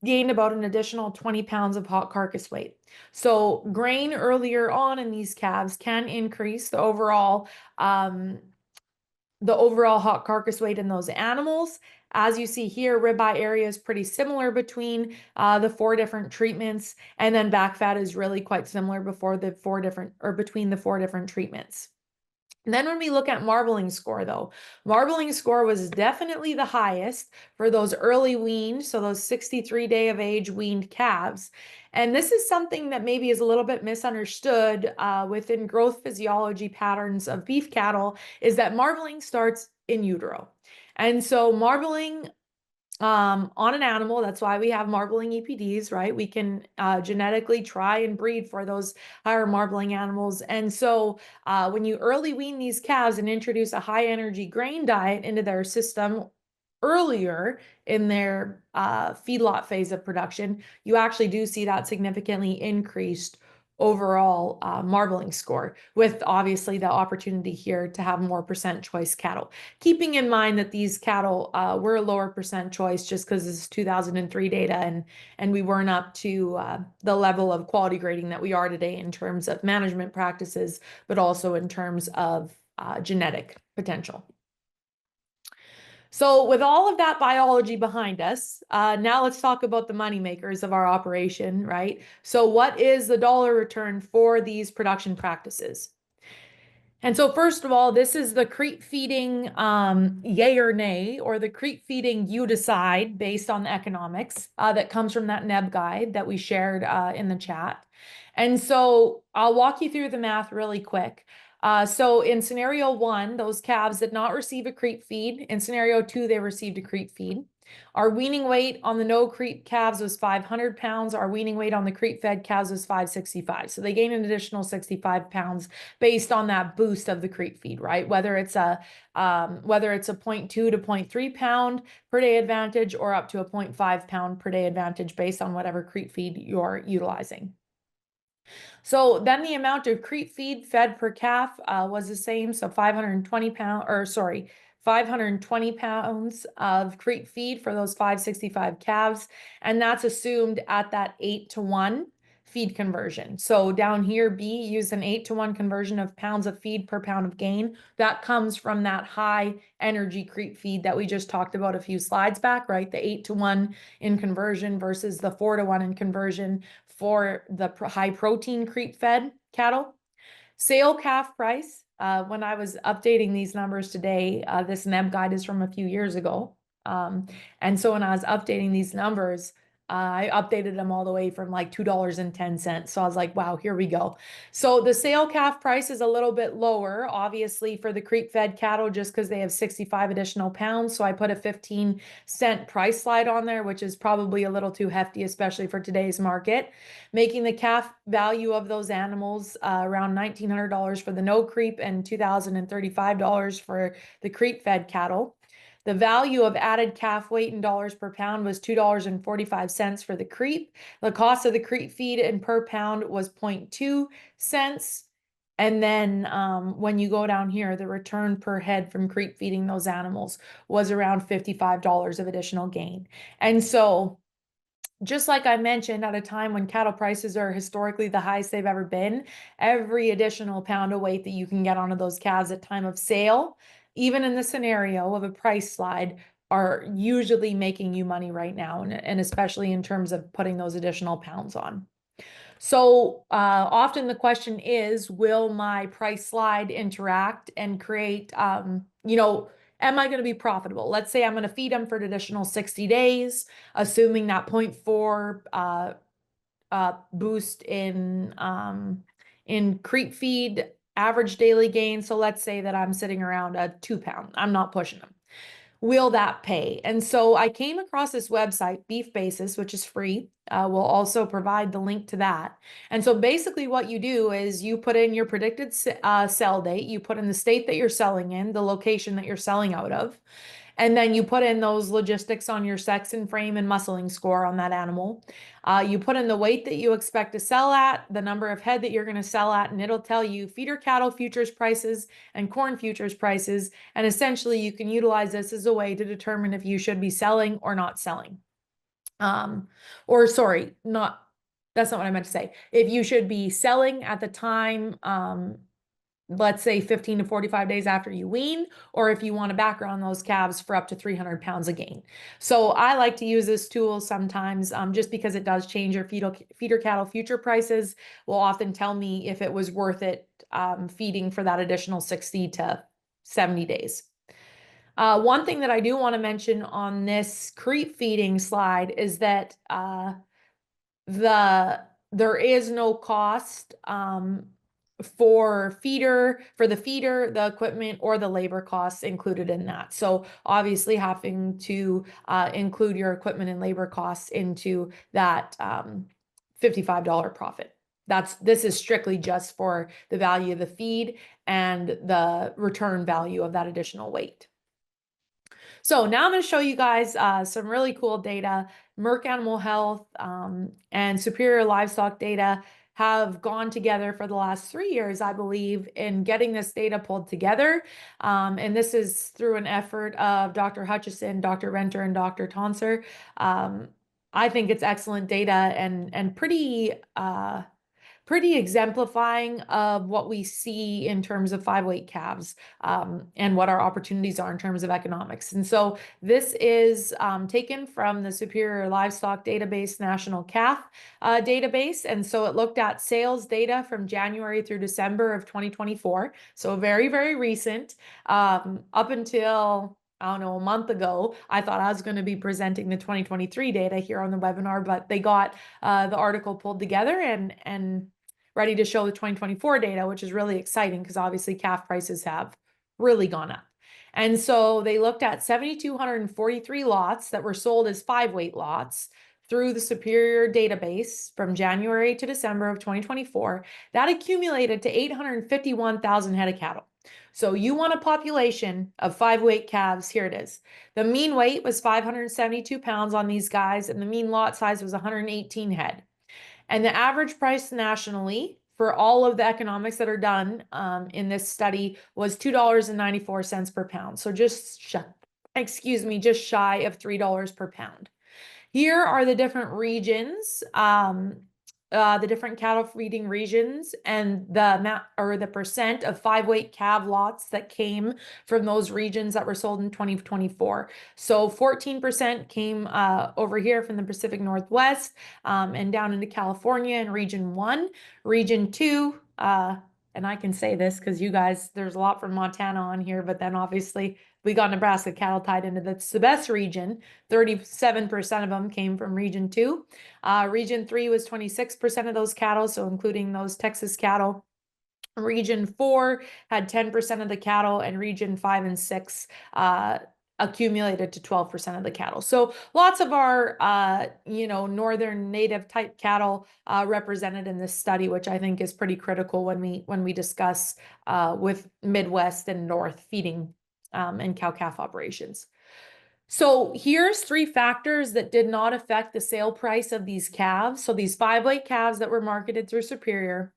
gained about an additional 20 pounds of hot carcass weight. So grain earlier on in these calves can increase the overall hot carcass weight in those animals. As you see here, ribeye area is pretty similar between the 4 different treatments, and then back fat is really quite similar between the 4 different treatments. And then when we look at marbling score, though, marbling score was definitely the highest for those early weaned, so those 63-day of age weaned calves. And this is something that maybe is a little bit misunderstood within growth physiology patterns of beef cattle, is that marbling starts in utero. And so marbling on an animal, that's why we have marbling EPDs, right? We can genetically try and breed for those higher marbling animals. And so when you early wean these calves and introduce a high energy grain diet into their system earlier in their feedlot phase of production, you actually do see that significantly increased overall marbling score, with obviously the opportunity here to have more percent choice cattle. Keeping in mind that these cattle were a lower percent choice just because this is 2003 data, and we weren't up to the level of quality grading that we are today in terms of management practices, but also in terms of genetic potential. So with all of that biology behind us, now let's talk about the money makers of our operation, right? So what is the dollar return for these production practices? And so first of all, this is the creep feeding yay or nay, or the creep feeding you decide based on the economics that comes from that NEB guide that we shared in the chat. And so I'll walk you through the math really quick. So in scenario 1, those calves did not receive a creep feed. In scenario 2, they received a creep feed. Our weaning weight on the no creep calves was 500 pounds. Our weaning weight on the creep fed calves was 565. So they gained an additional 65 pounds based on that boost of the creep feed, right? Whether it's a 0.2 to 0.3 pound per day advantage, or up to a 0.5 pound per day advantage based on whatever creep feed you're utilizing. So then the amount of creep feed fed per calf was the same. So 520 pounds of creep feed for those 565 calves. And that's assumed at that 8-to-1 feed conversion. So down here, B used an 8-to-1 conversion of pounds of feed per pound of gain. That comes from that high energy creep feed that we just talked about a few slides back, right? The 8-to-1 in conversion versus the 4-to-1 in conversion for the high protein creep fed cattle. Sale calf price, when I was updating these numbers today, this NEB guide is from a few years ago. And so when I was updating these numbers, I updated them all the way from like $2.10. So I was like, wow, here we go. So the sale calf price is a little bit lower, obviously, for the creep fed cattle, just because they have 65 additional pounds. So I put a 15-cent price slide on there, which is probably a little too hefty, especially for today's market, making the calf value of those animals around $1,900 for the no creep and $2,035 for the creep fed cattle. The value of added calf weight in dollars per pound was $2.45 for the creep. The cost of the creep feed in per pound was 0.2 cents. And then when you go down here, the return per head from creep feeding those animals was around $55 of additional gain. And so just like I mentioned, at a time when cattle prices are historically the highest they've ever been, every additional pound of weight that you can get onto those calves at time of sale, even in the scenario of a price slide, are usually making you money right now, and especially in terms of putting those additional pounds on. So often the question is, will my price slide interact and create, am I going to be profitable? Let's say I'm going to feed them for an additional 60 days, assuming that 0.4 boost in creep feed average daily gain. So let's say that I'm sitting around a 2 pound. I'm not pushing them. Will that pay? And so I came across this website, Beef Basis, which is free. We'll also provide the link to that. And so basically what you do is you put in your predicted sell date, you put in the state that you're selling in, the location that you're selling out of, and then you put in those logistics on your sex and frame and muscling score on that animal. You put in the weight that you expect to sell at, the number of head that you're going to sell at, and it'll tell you feeder cattle futures prices and corn futures prices. And essentially, you can utilize this as a way to determine if you should be selling or not selling. Or sorry, that's not what I meant to say. If you should be selling at the time, let's say 15 to 45 days after you wean, or if you want to background those calves for up to 300 pounds of gain. So I like to use this tool sometimes just because it does change your feeder cattle future prices, will often tell me if it was worth it feeding for that additional 60 to 70 days. One thing that I do want to mention on this creep feeding slide is that there is no cost for the feeder, the equipment, or the labor costs included in that. So obviously having to include your equipment and labor costs into that $55 profit. This is strictly just for the value of the feed and the return value of that additional weight. So now I'm going to show you guys some really cool data, Merck Animal Health and Superior Livestock data have gone together for the last 3 years, I believe, in getting this data pulled together. And this is through an effort of Dr. Hutchison, Dr. Renter, and Dr. Tonser. I think it's excellent data and pretty exemplifying of what we see in terms of 5-weight calves, and what our opportunities are in terms of economics. And so this is taken from the Superior Livestock Database National Calf database. And so it looked at sales data from January through December of 2024. So very, very recent, up until I don't know, a month ago. I thought I was going to be presenting the 2023 data here on the webinar, but they got the article pulled together and ready to show the 2024 data, which is really exciting because obviously calf prices have really gone up. And so they looked at 7,243 lots that were sold as 5-weight lots through the Superior database from January to December of 2024. That accumulated to 851,000 head of cattle. So you want a population of 5-weight calves, here it is. The mean weight was 572 pounds on these guys, and the mean lot size was 118 head. And the average price nationally for all of the economics that are done in this study was $2.94 per pound. So just shy of $3 per pound. Here are the different regions, the different cattle feeding regions, and the percent of 5-weight calf lots that came from those regions that were sold in 2024. So 14% came over here from the Pacific Northwest, and down into California in region 1. Region 2, and I can say this because you guys, there's a lot from Montana on here, but then obviously we got Nebraska cattle tied into that's the best region. 37% of them came from region 2. Region 3 was 26% of those cattle, so including those Texas cattle. Region 4 had 10% of the cattle, and region 5 and 6 accumulated to 12% of the cattle. So lots of our, northern native type cattle represented in this study, which I think is pretty critical when we discuss with Midwest and North feeding and cow-calf operations. So here's 3 factors that did not affect the sale price of these calves. So these 5-weight calves that were marketed through Superior,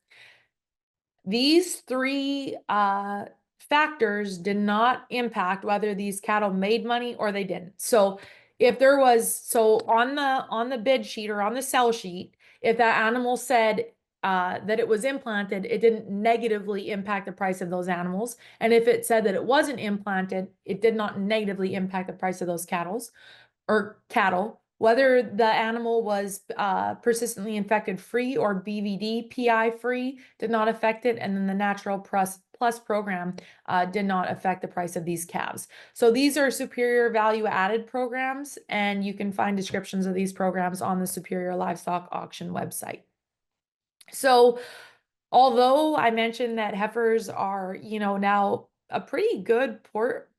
these 3 factors did not impact whether these cattle made money or they didn't. So if there was, on the bid sheet or on the sell sheet, if that animal said that it was implanted, it didn't negatively impact the price of those animals. And if it said that it wasn't implanted, it did not negatively impact the price of those cattle. Whether the animal was persistently infected free or BVD PI free did not affect it. And then the Natural Plus program did not affect the price of these calves. So these are Superior value added programs, and you can find descriptions of these programs on the Superior Livestock Auction website. So although I mentioned that heifers are, now a pretty good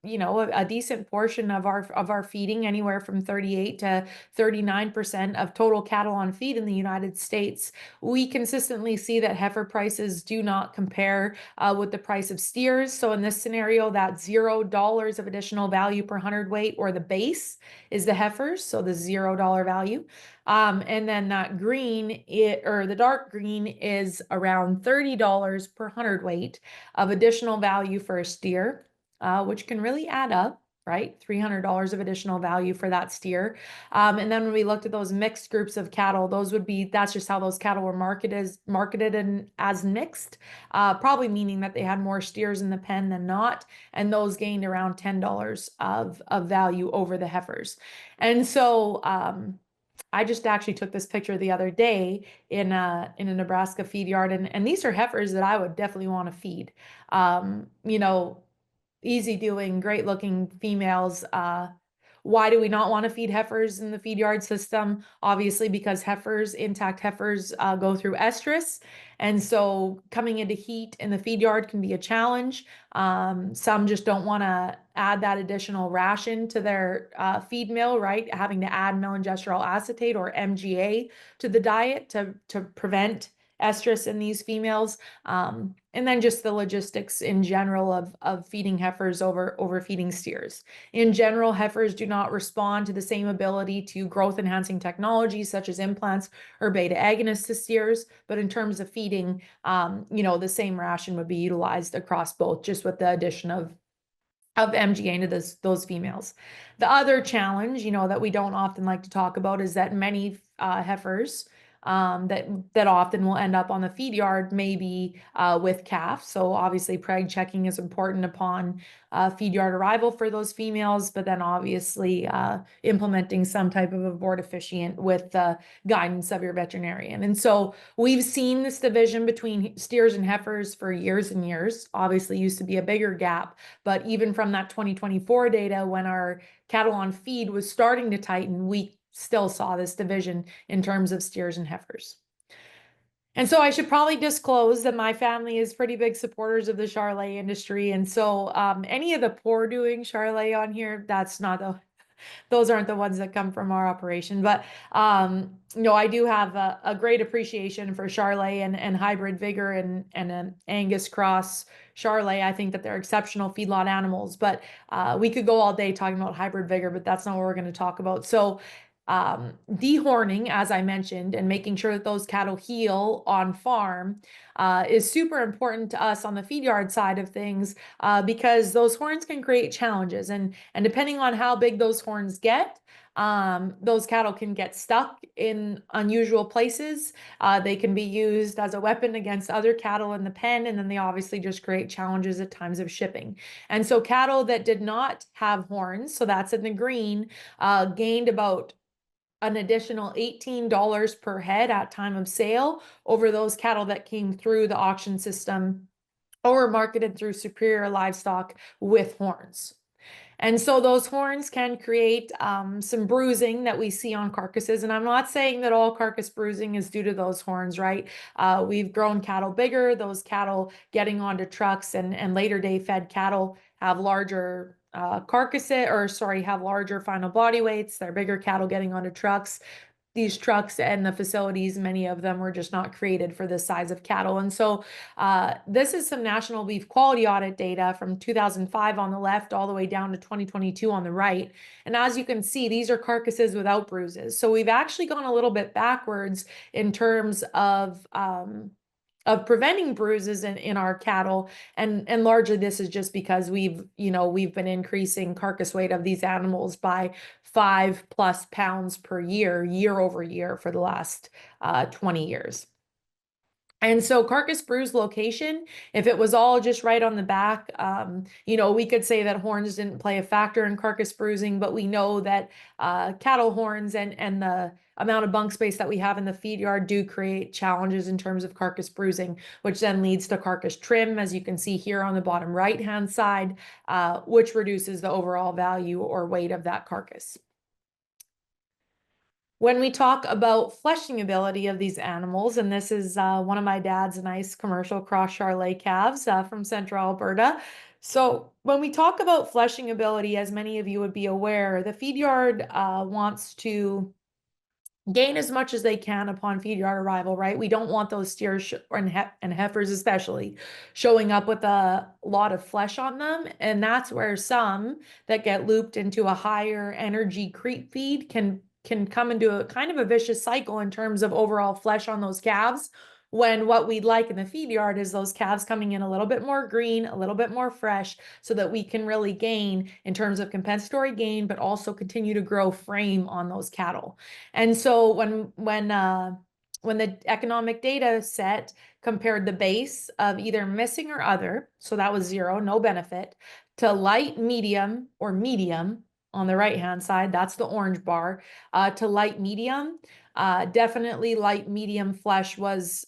a decent portion of our feeding, anywhere from 38 to 39% of total cattle on feed in the United States, we consistently see that heifer prices do not compare with the price of steers. So in this scenario, that $0 of additional value per hundredweight, or the base, is the heifers, so the $0 value. And then that the dark green is around $30 per hundredweight of additional value for a steer, which can really add up, right? $300 of additional value for that steer. And then when we looked at those mixed groups of cattle, that's just how those cattle were marketed and as mixed, probably meaning that they had more steers in the pen than not. And those gained around $10 of value over the heifers. And so, I just actually took this picture the other day in a Nebraska feed yard, and these are heifers that I would definitely want to feed. Easy doing, great looking females. Why do we not want to feed heifers in the feed yard system? Obviously, because intact heifers go through estrus. And so coming into heat in the feed yard can be a challenge. Some just don't want to add that additional ration to their feed mill, right? Having to add melangestrol acetate or MGA to the diet to prevent estrus in these females. And then just the logistics in general of feeding heifers over feeding steers. In general, heifers do not respond to the same ability to growth enhancing technologies such as implants or beta agonists to steers, but in terms of feeding, the same ration would be utilized across both, just with the addition of MGA into those females. The other challenge, that we don't often like to talk about is that many heifers that often will end up on the feed yard maybe with calves. So obviously preg checking is important upon feed yard arrival for those females, but then obviously implementing some type of abortifacient with the guidance of your veterinarian. And so we've seen this division between steers and heifers for years and years. Obviously used to be a bigger gap, but even from that 2024 data, when our cattle on feed was starting to tighten, we still saw this division in terms of steers and heifers. And so I should probably disclose that my family is pretty big supporters of the Charolais industry. And so any of the poor doing Charolais on here, that's not those aren't the ones that come from our operation. But I do have a great appreciation for Charolais and hybrid vigor and an Angus cross Charolais. I think that they're exceptional feedlot animals, but we could go all day talking about hybrid vigor, but that's not what we're going to talk about. So dehorning, as I mentioned, and making sure that those cattle heal on farm is super important to us on the feed yard side of things because those horns can create challenges. And depending on how big those horns get, those cattle can get stuck in unusual places. They can be used as a weapon against other cattle in the pen, and then they obviously just create challenges at times of shipping. And so cattle that did not have horns, so that's in the green, gained about an additional $18 per head at time of sale over those cattle that came through the auction system or marketed through Superior Livestock with horns. And so those horns can create some bruising that we see on carcasses. And I'm not saying that all carcass bruising is due to those horns, right? We've grown cattle bigger. Those cattle getting onto trucks and later day fed cattle have larger have larger final body weights. They're bigger cattle getting onto trucks. These trucks and the facilities, many of them were just not created for this size of cattle. And so this is some National Beef Quality Audit data from 2005 on the left all the way down to 2022 on the right. And as you can see, these are carcasses without bruises. So we've actually gone a little bit backwards in terms of preventing bruises in our cattle, and largely this is just because we've been increasing carcass weight of these animals by 5+ pounds per year over year for the last 20 years. And so carcass bruise location, if it was all just right on the back, we could say that horns didn't play a factor in carcass bruising, but we know that cattle horns and the amount of bunk space that we have in the feed yard do create challenges in terms of carcass bruising, which then leads to carcass trim, as you can see here on the bottom right-hand side, which reduces the overall value or weight of that carcass. When we talk about fleshing ability of these animals, and this is one of my dad's nice commercial cross Charolais calves from central Alberta. So when we talk about fleshing ability, as many of you would be aware, the feed yard wants to gain as much as they can upon feed yard arrival, right? We don't want those steers and heifers especially showing up with a lot of flesh on them. And that's where some that get looped into a higher energy creep feed can come into a kind of a vicious cycle in terms of overall flesh on those calves, when what we'd like in the feed yard is those calves coming in a little bit more green, a little bit more fresh, so that we can really gain in terms of compensatory gain, but also continue to grow frame on those cattle. And so when the economic data set compared the base of either missing or other, so that was 0, no benefit, to light, medium, or medium on the right-hand side, that's the orange bar, to light medium, definitely light medium flesh was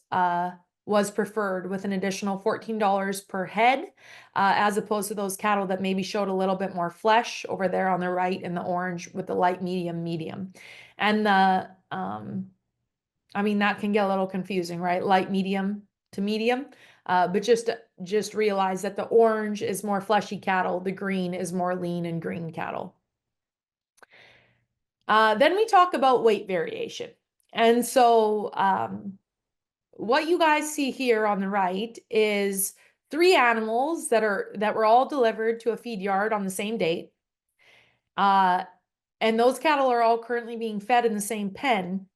preferred, with an additional $14 per head, as opposed to those cattle that maybe showed a little bit more flesh over there on the right in the orange with the light medium. And that can get a little confusing, right? Light medium to medium. But just realize that the orange is more fleshy cattle, the green is more lean and green cattle. Then we talk about weight variation. And so what you guys see here on the right is 3 animals that were all delivered to a feed yard on the same date. And those cattle are all currently being fed in the same pen.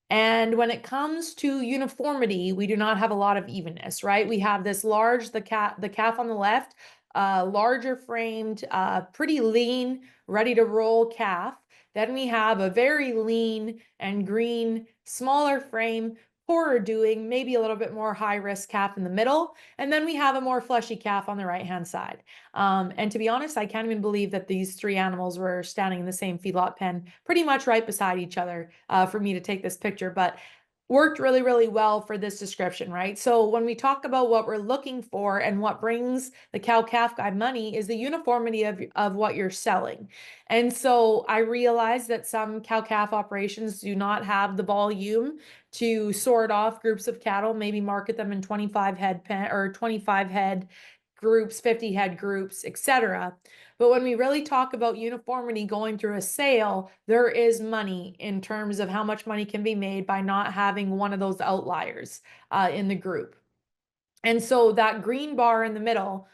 And when it comes to uniformity, we do not have a lot of evenness, right? We have this large, the calf on the left, larger framed, pretty lean, ready to roll calf. Then we have a very lean and green, smaller frame, poorer doing, maybe a little bit more high risk calf in the middle. And then we have a more fleshy calf on the right-hand side. And to be honest, I can't even believe that these 3 animals were standing in the same feedlot pen, pretty much right beside each other, for me to take this picture, but worked really, really well for this description, right? So when we talk about what we're looking for and what brings the cow-calf guy money is the uniformity of what you're selling. And so I realize that some cow-calf operations do not have the volume to sort off groups of cattle, maybe market them in 25 head pen or 25 head groups, 50 head groups, etc. But when we really talk about uniformity going through a sale, there is money in terms of how much money can be made by not having one of those outliers in the group. And so that green bar in the middle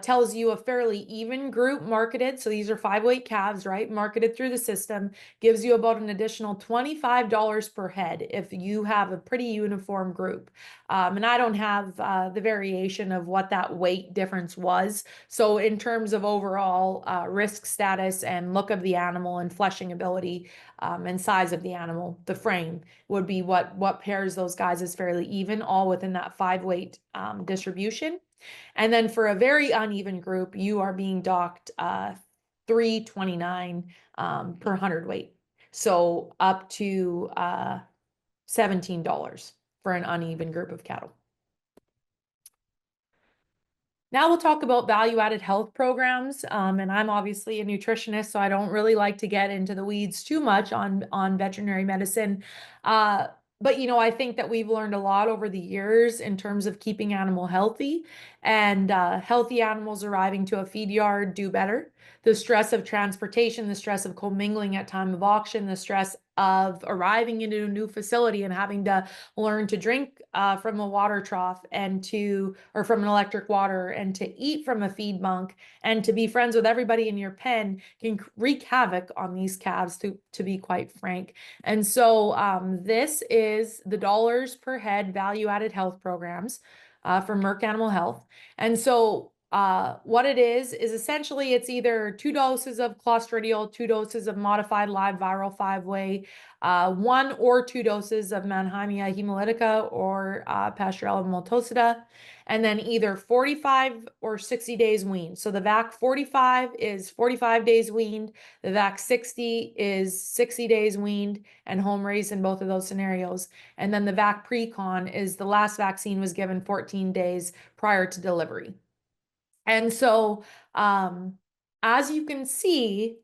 tells you a fairly even group marketed. So these are 5 weight calves, right? Marketed through the system, gives you about an additional $25 per head if you have a pretty uniform group. And I don't have the variation of what that weight difference was. So in terms of overall risk status and look of the animal and fleshing ability and size of the animal, the frame would be what pairs those guys is fairly even, all within that 5 weight distribution. And then for a very uneven group, you are being docked $3.29 per hundredweight. So up to $17 for an uneven group of cattle. Now we'll talk about value-added health programs. And I'm obviously a nutritionist, so I don't really like to get into the weeds too much on veterinary medicine. But I think that we've learned a lot over the years in terms of keeping animal healthy, and healthy animals arriving to a feed yard do better. The stress of transportation, the stress of commingling at time of auction, the stress of arriving into a new facility and having to learn to drink from a water trough or from an electric water, and to eat from a feed bunk, and to be friends with everybody in your pen can wreak havoc on these calves, to be quite frank. And so this is the dollars per head value-added health programs from Merck Animal Health. And so what it is essentially it's either 2 doses of clostridial, 2 doses of modified live viral 5-way, 1 or 2 doses of Mannheimia hemolytica or Pasteurella multocida, and then either 45 or 60 days weaned. So the VAC 45 is 45 days weaned, the VAC 60 is 60 days weaned and home raised in both of those scenarios. And then the VAC pre-con is the last vaccine was given 14 days prior to delivery. And so, as you can see,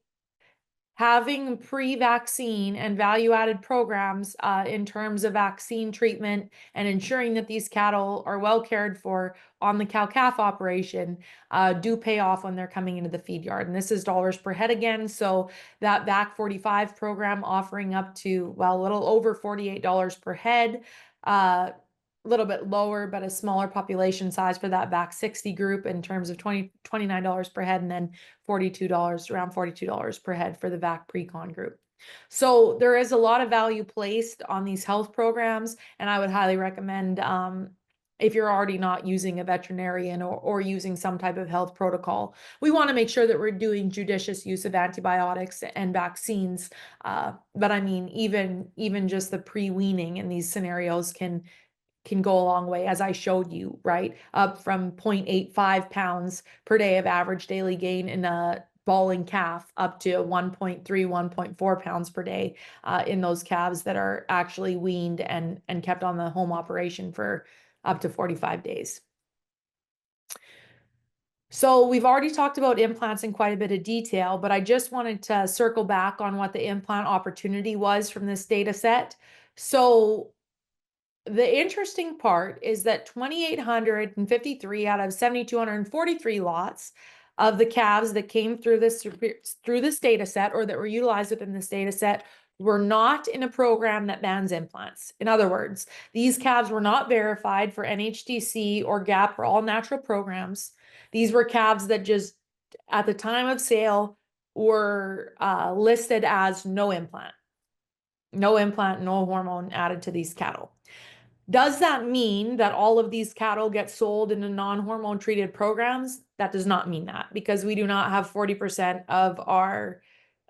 having pre-vaccine and value-added programs in terms of vaccine treatment and ensuring that these cattle are well cared for on the cow-calf operation do pay off when they're coming into the feed yard. And this is dollars per head again. So that VAC 45 program offering up to, well, a little over $48 per head. Little bit lower, but a smaller population size for that VAC 60 group in terms of $29 per head, and then $42, around $42 per head for the VAC pre-con group. So there is a lot of value placed on these health programs, and I would highly recommend if you're already not using a veterinarian or using some type of health protocol. We want to make sure that we're doing judicious use of antibiotics and vaccines. But I mean, even just the pre-weaning in these scenarios can go a long way, as I showed you, right? Up from 0.85 pounds per day of average daily gain in a balling calf up to 1.3, 1.4 pounds per day in those calves that are actually weaned and kept on the home operation for up to 45 days. So we've already talked about implants in quite a bit of detail, but I just wanted to circle back on what the implant opportunity was from this data set. So the interesting part is that 2,853 out of 7,243 lots of the calves that came through this data set, or that were utilized within this data set, were not in a program that bans implants. In other words, these calves were not verified for NHTC or GAP or all natural programs. These were calves that just at the time of sale were listed as no implant, no hormone added to these cattle. Does that mean that all of these cattle get sold in the non-hormone treated programs? That does not mean that, because we do not have 40% of our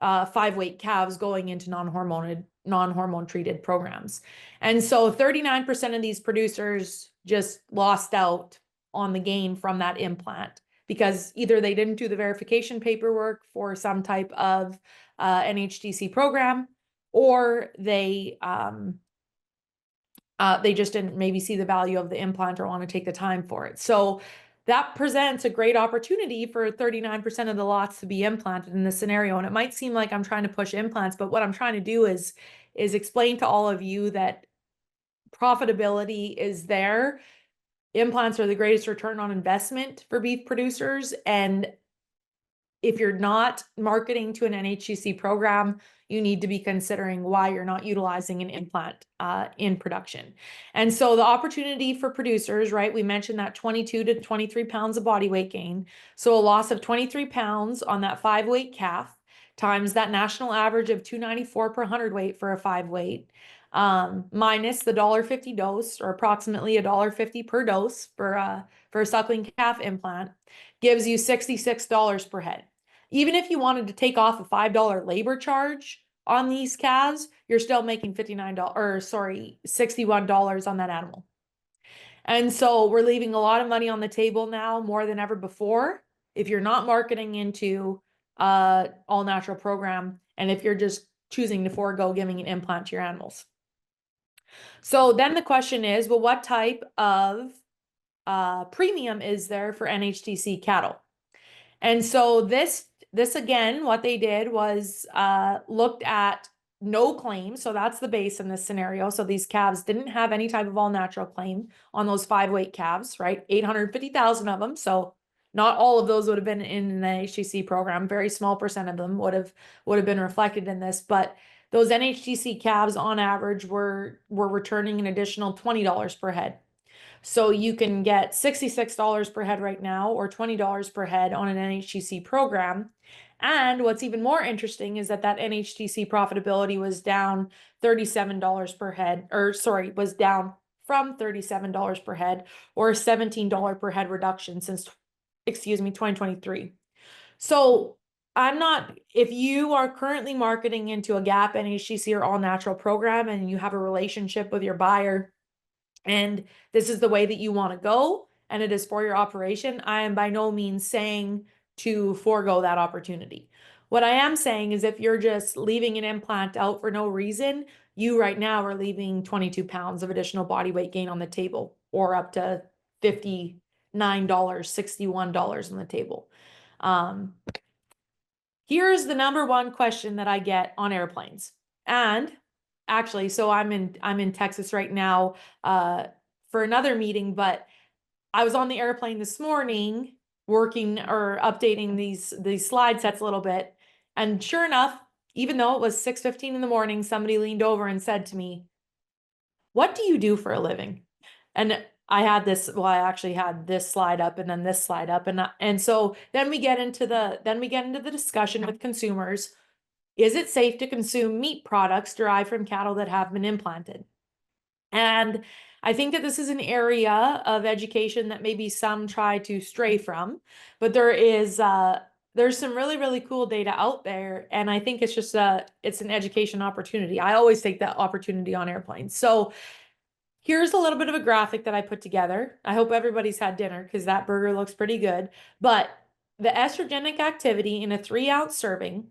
5-weight calves going into non-hormone treated programs. And so 39% of these producers just lost out on the gain from that implant because either they didn't do the verification paperwork for some type of NHTC program, or they just didn't maybe see the value of the implant or want to take the time for it. So that presents a great opportunity for 39% of the lots to be implanted in this scenario. And it might seem like I'm trying to push implants, but what I'm trying to do is explain to all of you that profitability is there. Implants are the greatest return on investment for beef producers. And if you're not marketing to an NHTC program, you need to be considering why you're not utilizing an implant in production. And so the opportunity for producers, right? We mentioned that 22 to 23 pounds of body weight gain. So a loss of 23 pounds on that 5-weight calf times that national average of 294 per hundredweight for a 5-weight, minus the $1.50 dose, or approximately $1.50 per dose for a suckling calf implant, gives you $66 per head. Even if you wanted to take off a $5 labor charge on these calves, you're still making $61 on that animal. And so we're leaving a lot of money on the table now, more than ever before, if you're not marketing into all natural program, and if you're just choosing to forego giving an implant to your animals. So then the question is, well, what type of premium is there for NHTC cattle? And so this again, what they did was looked at no claim. So that's the base in this scenario. So these calves didn't have any type of all natural claim on those 5-weight calves, right? 850,000 of them. So not all of those would have been in the NHTC program. Very small percent of them would have been reflected in this. But those NHTC calves on average were returning an additional $20 per head. So you can get $66 per head right now, or $20 per head on an NHTC program. And what's even more interesting is that NHTC profitability was down $37 per head, was down from $37 per head, or a $17 per head reduction since, 2023. So if you are currently marketing into a GAP, NHTC, or all natural program, and you have a relationship with your buyer, and this is the way that you want to go, and it is for your operation, I am by no means saying to forego that opportunity. What I am saying is, if you're just leaving an implant out for no reason, you right now are leaving 22 pounds of additional body weight gain on the table, or up to $59, $61 on the table. Here's the number one question that I get on airplanes. And actually, so I'm in Texas right now for another meeting, but I was on the airplane this morning working or updating these slide sets a little bit. And sure enough, even though it was 6:15 in the morning, somebody leaned over and said to me, "What do you do for a living?" And I actually had this slide up and then this slide up. And so then we get into the discussion with consumers. Is it safe to consume meat products derived from cattle that have been implanted? And I think that this is an area of education that maybe some try to stray from, but there's some really, really cool data out there. And I think it's an education opportunity. I always take that opportunity on airplanes. So here's a little bit of a graphic that I put together. I hope everybody's had dinner, because that burger looks pretty good. But the estrogenic activity in a 3-ounce serving.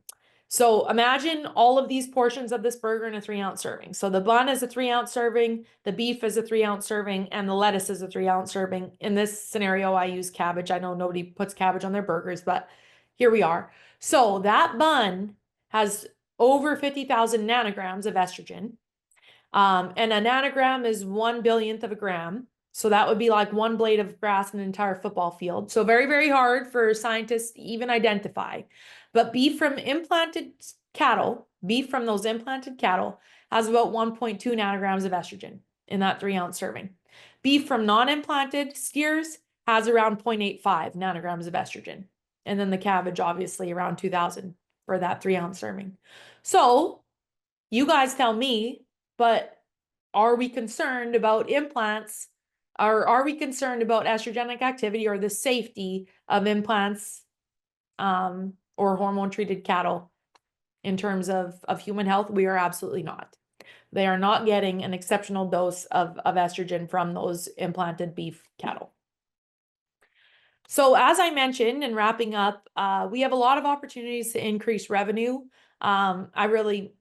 So imagine all of these portions of this burger in a 3-ounce serving. So the bun is a 3-ounce serving, the beef is a 3-ounce serving, and the lettuce is a 3-ounce serving. In this scenario, I use cabbage. I know nobody puts cabbage on their burgers, but here we are. So that bun has over 50,000 nanograms of estrogen. And a nanogram is 1/1,000,000th of a gram. So that would be like one blade of grass in an entire football field. So very, very hard for scientists to even identify. But beef from implanted cattle, beef from those implanted cattle, has about 1.2 nanograms of estrogen in that 3-ounce serving. Beef from non-implanted steers has around 0.85 nanograms of estrogen. And then the cabbage, obviously, around 2,000 for that 3-ounce serving. So you guys tell me, but are we concerned about implants? Or are we concerned about estrogenic activity or the safety of implants or hormone treated cattle in terms of human health? We are absolutely not. They are not getting an exceptional dose of estrogen from those implanted beef cattle. So as I mentioned, and wrapping up, we have a lot of opportunities to increase revenue. I really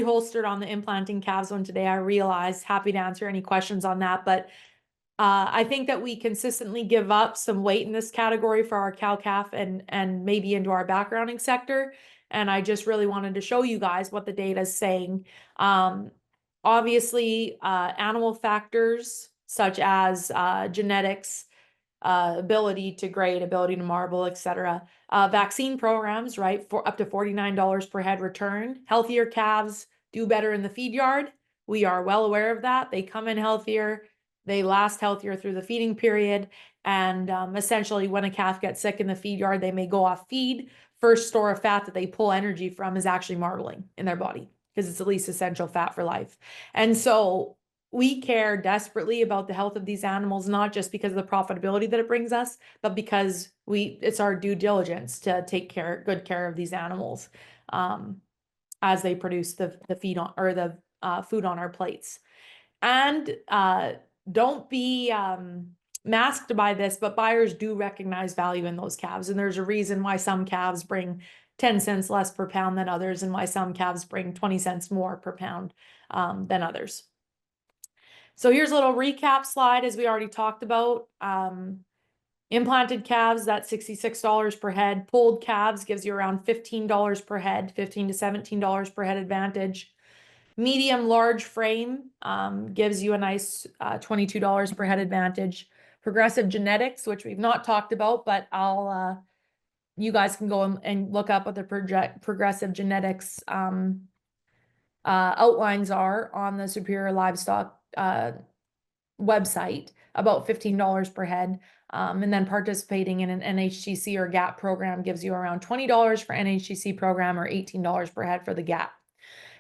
holstered on the implanting calves one today. I realized, happy to answer any questions on that, but I think that we consistently give up some weight in this category for our cow-calf and maybe into our backgrounding sector. And I just really wanted to show you guys what the data is saying. Obviously, animal factors such as genetics, ability to grade, ability to marble, etc. Vaccine programs, right, for up to $49 per head return. Healthier calves do better in the feed yard. We are well aware of that. They come in healthier. They last healthier through the feeding period. And essentially, when a calf gets sick in the feed yard, they may go off feed. First store of fat that they pull energy from is actually marbling in their body because it's the least essential fat for life. And so we care desperately about the health of these animals, not just because of the profitability that it brings us, but because it's our due diligence to take good care of these animals as they produce the feed on or the food on our plates. And don't be masked by this, but buyers do recognize value in those calves. And there's a reason why some calves bring 10 cents less per pound than others, and why some calves bring 20 cents more per pound than others. So here's a little recap slide, as we already talked about. Implanted calves, that's $66 per head. Pulled calves gives you around $15 per head, $15 to $17 per head advantage. Medium large frame gives you a nice $22 per head advantage. Progressive genetics, which we've not talked about, but you guys can go and look up what the progressive genetics outlines are on the Superior Livestock website, about $15 per head. And then participating in an NHTC or GAP program gives you around $20 for NHTC program or $18 per head for the GAP.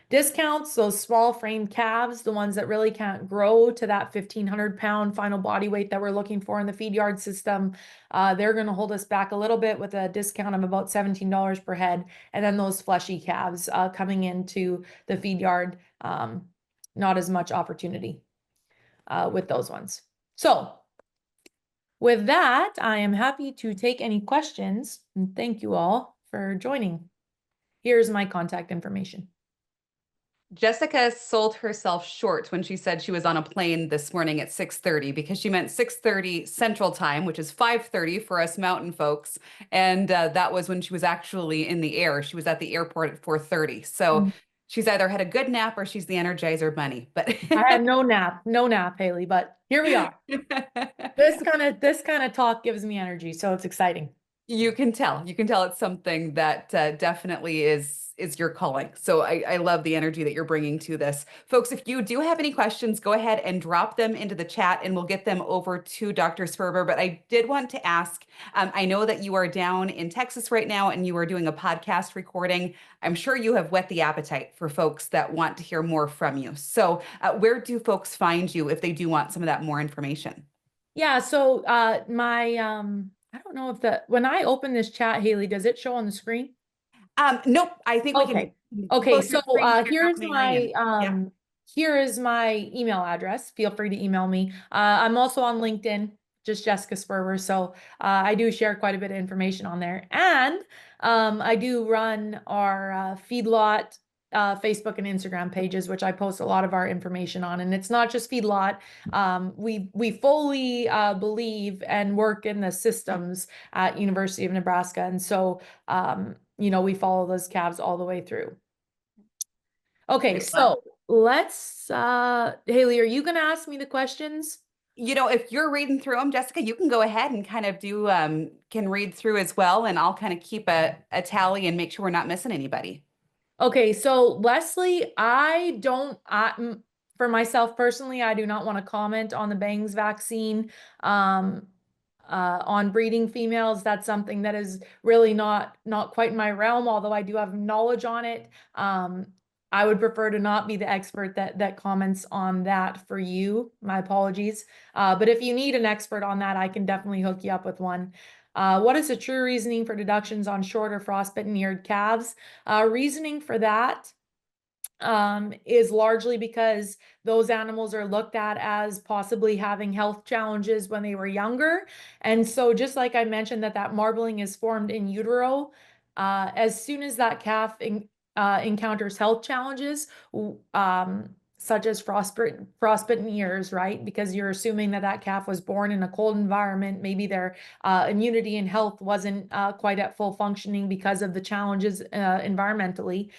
Discounts, those small frame calves, the ones that really can't grow to that 1,500 pound final body weight that we're looking for in the feed yard system, they're going to hold us back a little bit with a discount of about $17 per head. And then those fleshy calves coming into the feed yard, not as much opportunity with those ones. So with that, I am happy to take any questions, and thank you all for joining. Here's my contact information. Jessica sold herself short when she said she was on a plane this morning at 6:30 because she meant 6:30 Central Time, which is 5:30 for us mountain folks. And that was when she was actually in the air. She was at the airport at 4:30. So she's either had a good nap or she's the Energizer Bunny. But I had no nap, Haley, but here we are. This kind of talk gives me energy, so it's exciting. You can tell it's something that definitely is your calling. So I love the energy that you're bringing to this. Folks, if you do have any questions, go ahead and drop them into the chat and we'll get them over to Dr. Sperber. But I did want to ask, I know that you are down in Texas right now and you are doing a podcast recording. I'm sure you have whet the appetite for folks that want to hear more from you. So where do folks find you if they do want some of that more information? Yeah, so I don't know if when I open this chat, Haley, does it show on the screen? Nope. I think we can. Okay. So here's my Yeah. here is my email address. Feel free to email me. I'm also on LinkedIn, just Jessica Sperber. So I do share quite a bit of information on there, and I do run our feedlot Facebook and Instagram pages, which I post a lot of our information on. And it's not just feedlot. We fully believe and work in the systems at University of Nebraska, and so we follow those calves all the way through. Okay, so let's, Haley, are you going to ask me the questions? If you're reading through them, Jessica, you can go ahead and kind of can read through as well. And I'll kind of keep a tally and make sure we're not missing anybody. Okay, so Leslie, for myself personally, I do not want to comment on the bangs vaccine. Um, on breeding females, that's something that is really not quite in my realm, although I do have knowledge on it. I would prefer to not be the expert that comments on that for you. My apologies. But if you need an expert on that, I can definitely hook you up with one. What is the true reasoning for deductions on shorter frostbitten eared calves? Reasoning for that is largely because those animals are looked at as possibly having health challenges when they were younger. And so just like I mentioned that marbling is formed in utero, as soon as that calf encounters health challenges, such as frostbitten ears, right? Because you're assuming that calf was born in a cold environment. Maybe their immunity and health wasn't quite at full functioning because of the challenges environmentally.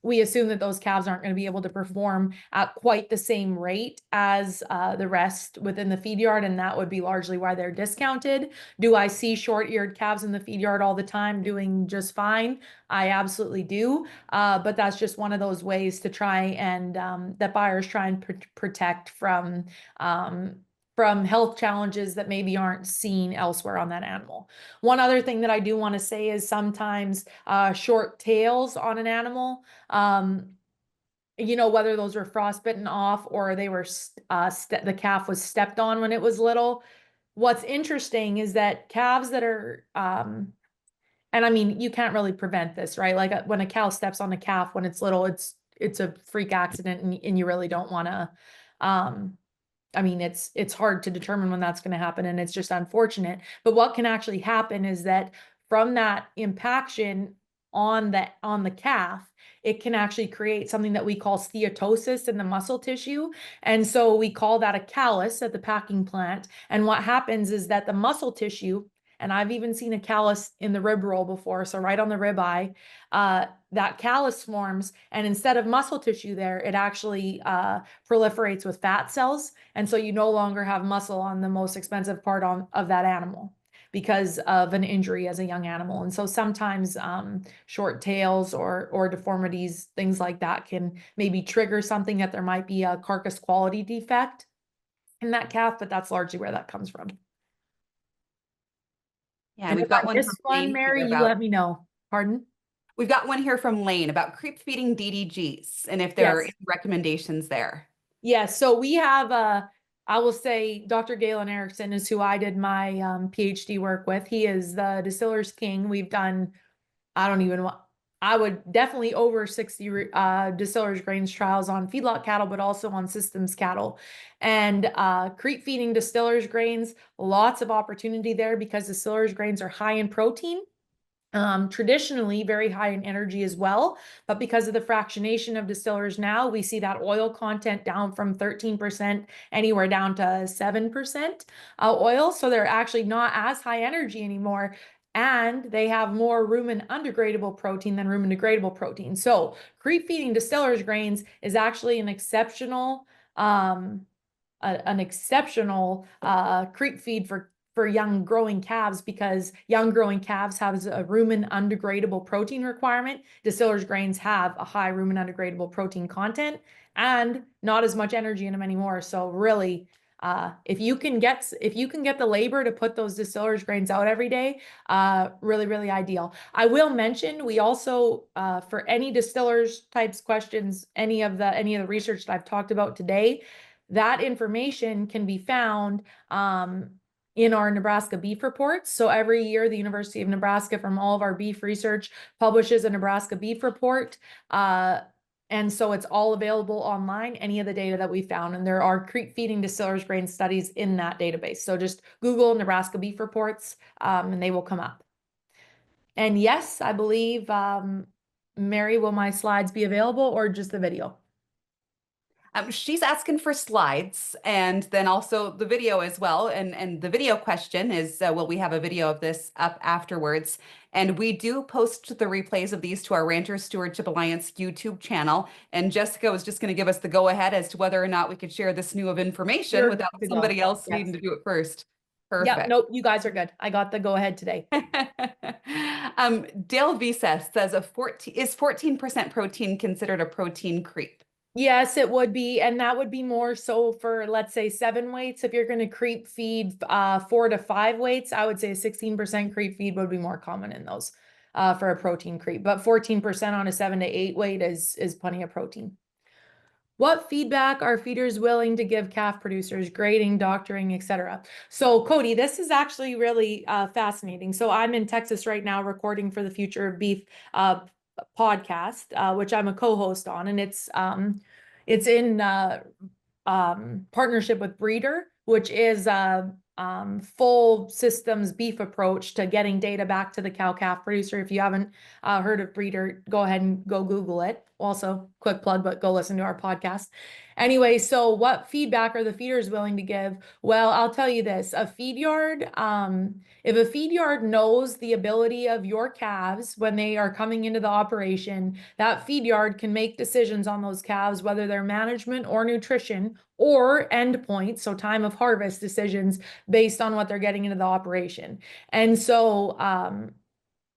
We assume that those calves aren't going to be able to perform at quite the same rate as the rest within the feed yard, and that would be largely why they're discounted. Do I see short-eared calves in the feed yard all the time doing just fine? I absolutely do, but that's just one of those ways to try and that buyers try and protect from health challenges that maybe aren't seen elsewhere on that animal. One other thing that I do want to say is sometimes short tails on an animal, whether those were frostbitten off or they were the calf was stepped on when it was little. What's interesting is that calves that are and I mean, you can't really prevent this, right? Like when a cow steps on a calf when it's little, it's a freak accident, and you really don't want to I mean, it's hard to determine when that's going to happen, and it's just unfortunate. But what can actually happen is that from that impaction on the calf, it can actually create something that we call steatosis in the muscle tissue. And so we call that a callus at the packing plant. And what happens is that the muscle tissue, and I've even seen a callus in the rib roll before, so right on the rib eye, that callus forms, and instead of muscle tissue there, it actually proliferates with fat cells. And so you no longer have muscle on the most expensive part of that animal because of an injury as a young animal. And so sometimes short tails or deformities, things like that can maybe trigger something that there might be a carcass quality defect in that calf, but that's largely where that comes from. Yeah, And we've if I got one from miss one, Lane here Mary, you about let me know. Pardon? we've got one here from Lane about creep feeding DDGs and if there are Yes. any recommendations there. Yes. So we have I will say Dr. Galen Erickson is who I did my PhD work with. He is the distiller's king. We've done, I don't even want, I would definitely over 60 distiller's grains trials on feedlot cattle, but also on systems cattle. And creep feeding distiller's grains, lots of opportunity there because distiller's grains are high in protein. Traditionally very high in energy as well, but because of the fractionation of distillers now, we see that oil content down from 13% anywhere down to 7% oil. So they're actually not as high energy anymore. And they have more rumen undegradable protein than rumen degradable protein. So creep feeding distillers grains is actually an exceptional creep feed for young growing calves, because young growing calves have a rumen undegradable protein requirement. Distillers grains have a high rumen undegradable protein content and not as much energy in them anymore. So really, if you can get the labor to put those distillers grains out every day, really, really ideal. I will mention we also for any distillers types questions, any of the research that I've talked about today, that information can be found in our Nebraska beef reports. So every year, the University of Nebraska, from all of our beef research, publishes a Nebraska beef report. And so it's all available online, any of the data that we found. And there are creep feeding distillers grain studies in that database. So just Google Nebraska beef reports and they will come up. And yes, I believe, Mary, will my slides be available or just the video? She's asking for slides and then also the video as well. And the video question is, will we have a video of this up afterwards? And we do post the replays of these to our Rancher Stewardship Alliance YouTube channel. And Jessica was just going to give us the go ahead as to whether or not we could share this new of information You're without good to go. somebody else Yes. needing to do it first. Yep. Perfect. Nope. You guys are good. I got the go ahead today. Dale Visa says a 14 is 14% protein considered a protein creep? Yes, it would be. And that would be more so for, let's say, 7 weights. If you're going to creep feed 4 to 5 weights, I would say a 16% creep feed would be more common in those for a protein creep. But 14% on a 7 to 8 weight is plenty of protein. What feedback are feeders willing to give calf producers, grading, doctoring, etc.? So, Cody, this is actually really fascinating. So, I'm in Texas right now recording for the Future of Beef podcast, which I'm a co-host on, and it's in partnership with Breeder, which is a full systems beef approach to getting data back to the cow-calf producer. If you haven't heard of Breeder, go ahead and go Google it. Also, quick plug, but go listen to our podcast. Anyway, so what feedback are the feeders willing to give? Well, I'll tell you this, a feed yard, if a feed yard knows the ability of your calves when they are coming into the operation, that feed yard can make decisions on those calves, whether they're management or nutrition or endpoint, so time of harvest decisions based on what they're getting into the operation. And so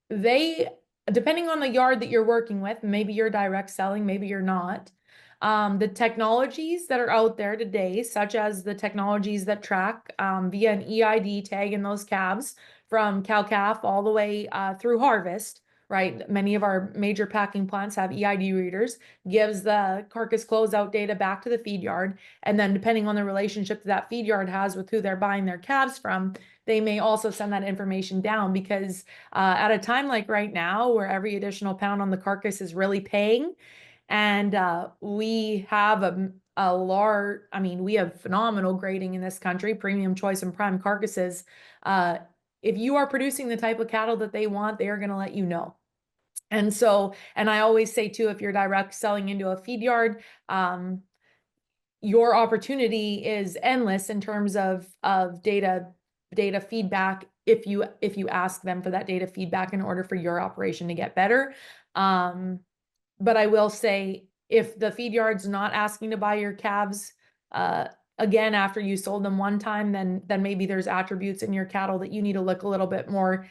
they, depending on the yard that you're working with, maybe you're direct selling, maybe you're not. The technologies that are out there today, such as the technologies that track via an EID tag in those calves from cow-calf all the way through harvest, right? Many of our major packing plants have EID readers, gives the carcass closeout data back to the feed yard. And then depending on the relationship that feed yard has with who they're buying their calves from, they may also send that information down because at a time like right now where every additional pound on the carcass is really paying, and we have a large, I mean, we have phenomenal grading in this country, premium choice and prime carcasses. If you are producing the type of cattle that they want, they are going to let you know. And so, and I always say too, if you're direct selling into a feed yard, your opportunity is endless in terms of data feedback if you ask them for that data feedback in order for your operation to get better. But I will say, if the feed yard's not asking to buy your calves again after you sold them one time, then maybe there's attributes in your cattle that you need to look a little bit more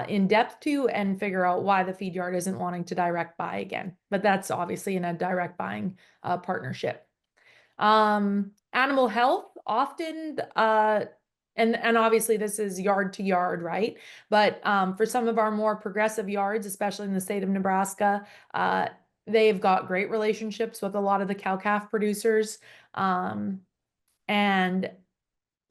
in depth to and figure out why the feed yard isn't wanting to direct buy again. But that's obviously in a direct buying partnership. Animal health often, and obviously this is yard to yard, right? But for some of our more progressive yards, especially in the state of Nebraska, they've got great relationships with a lot of the cow-calf producers. And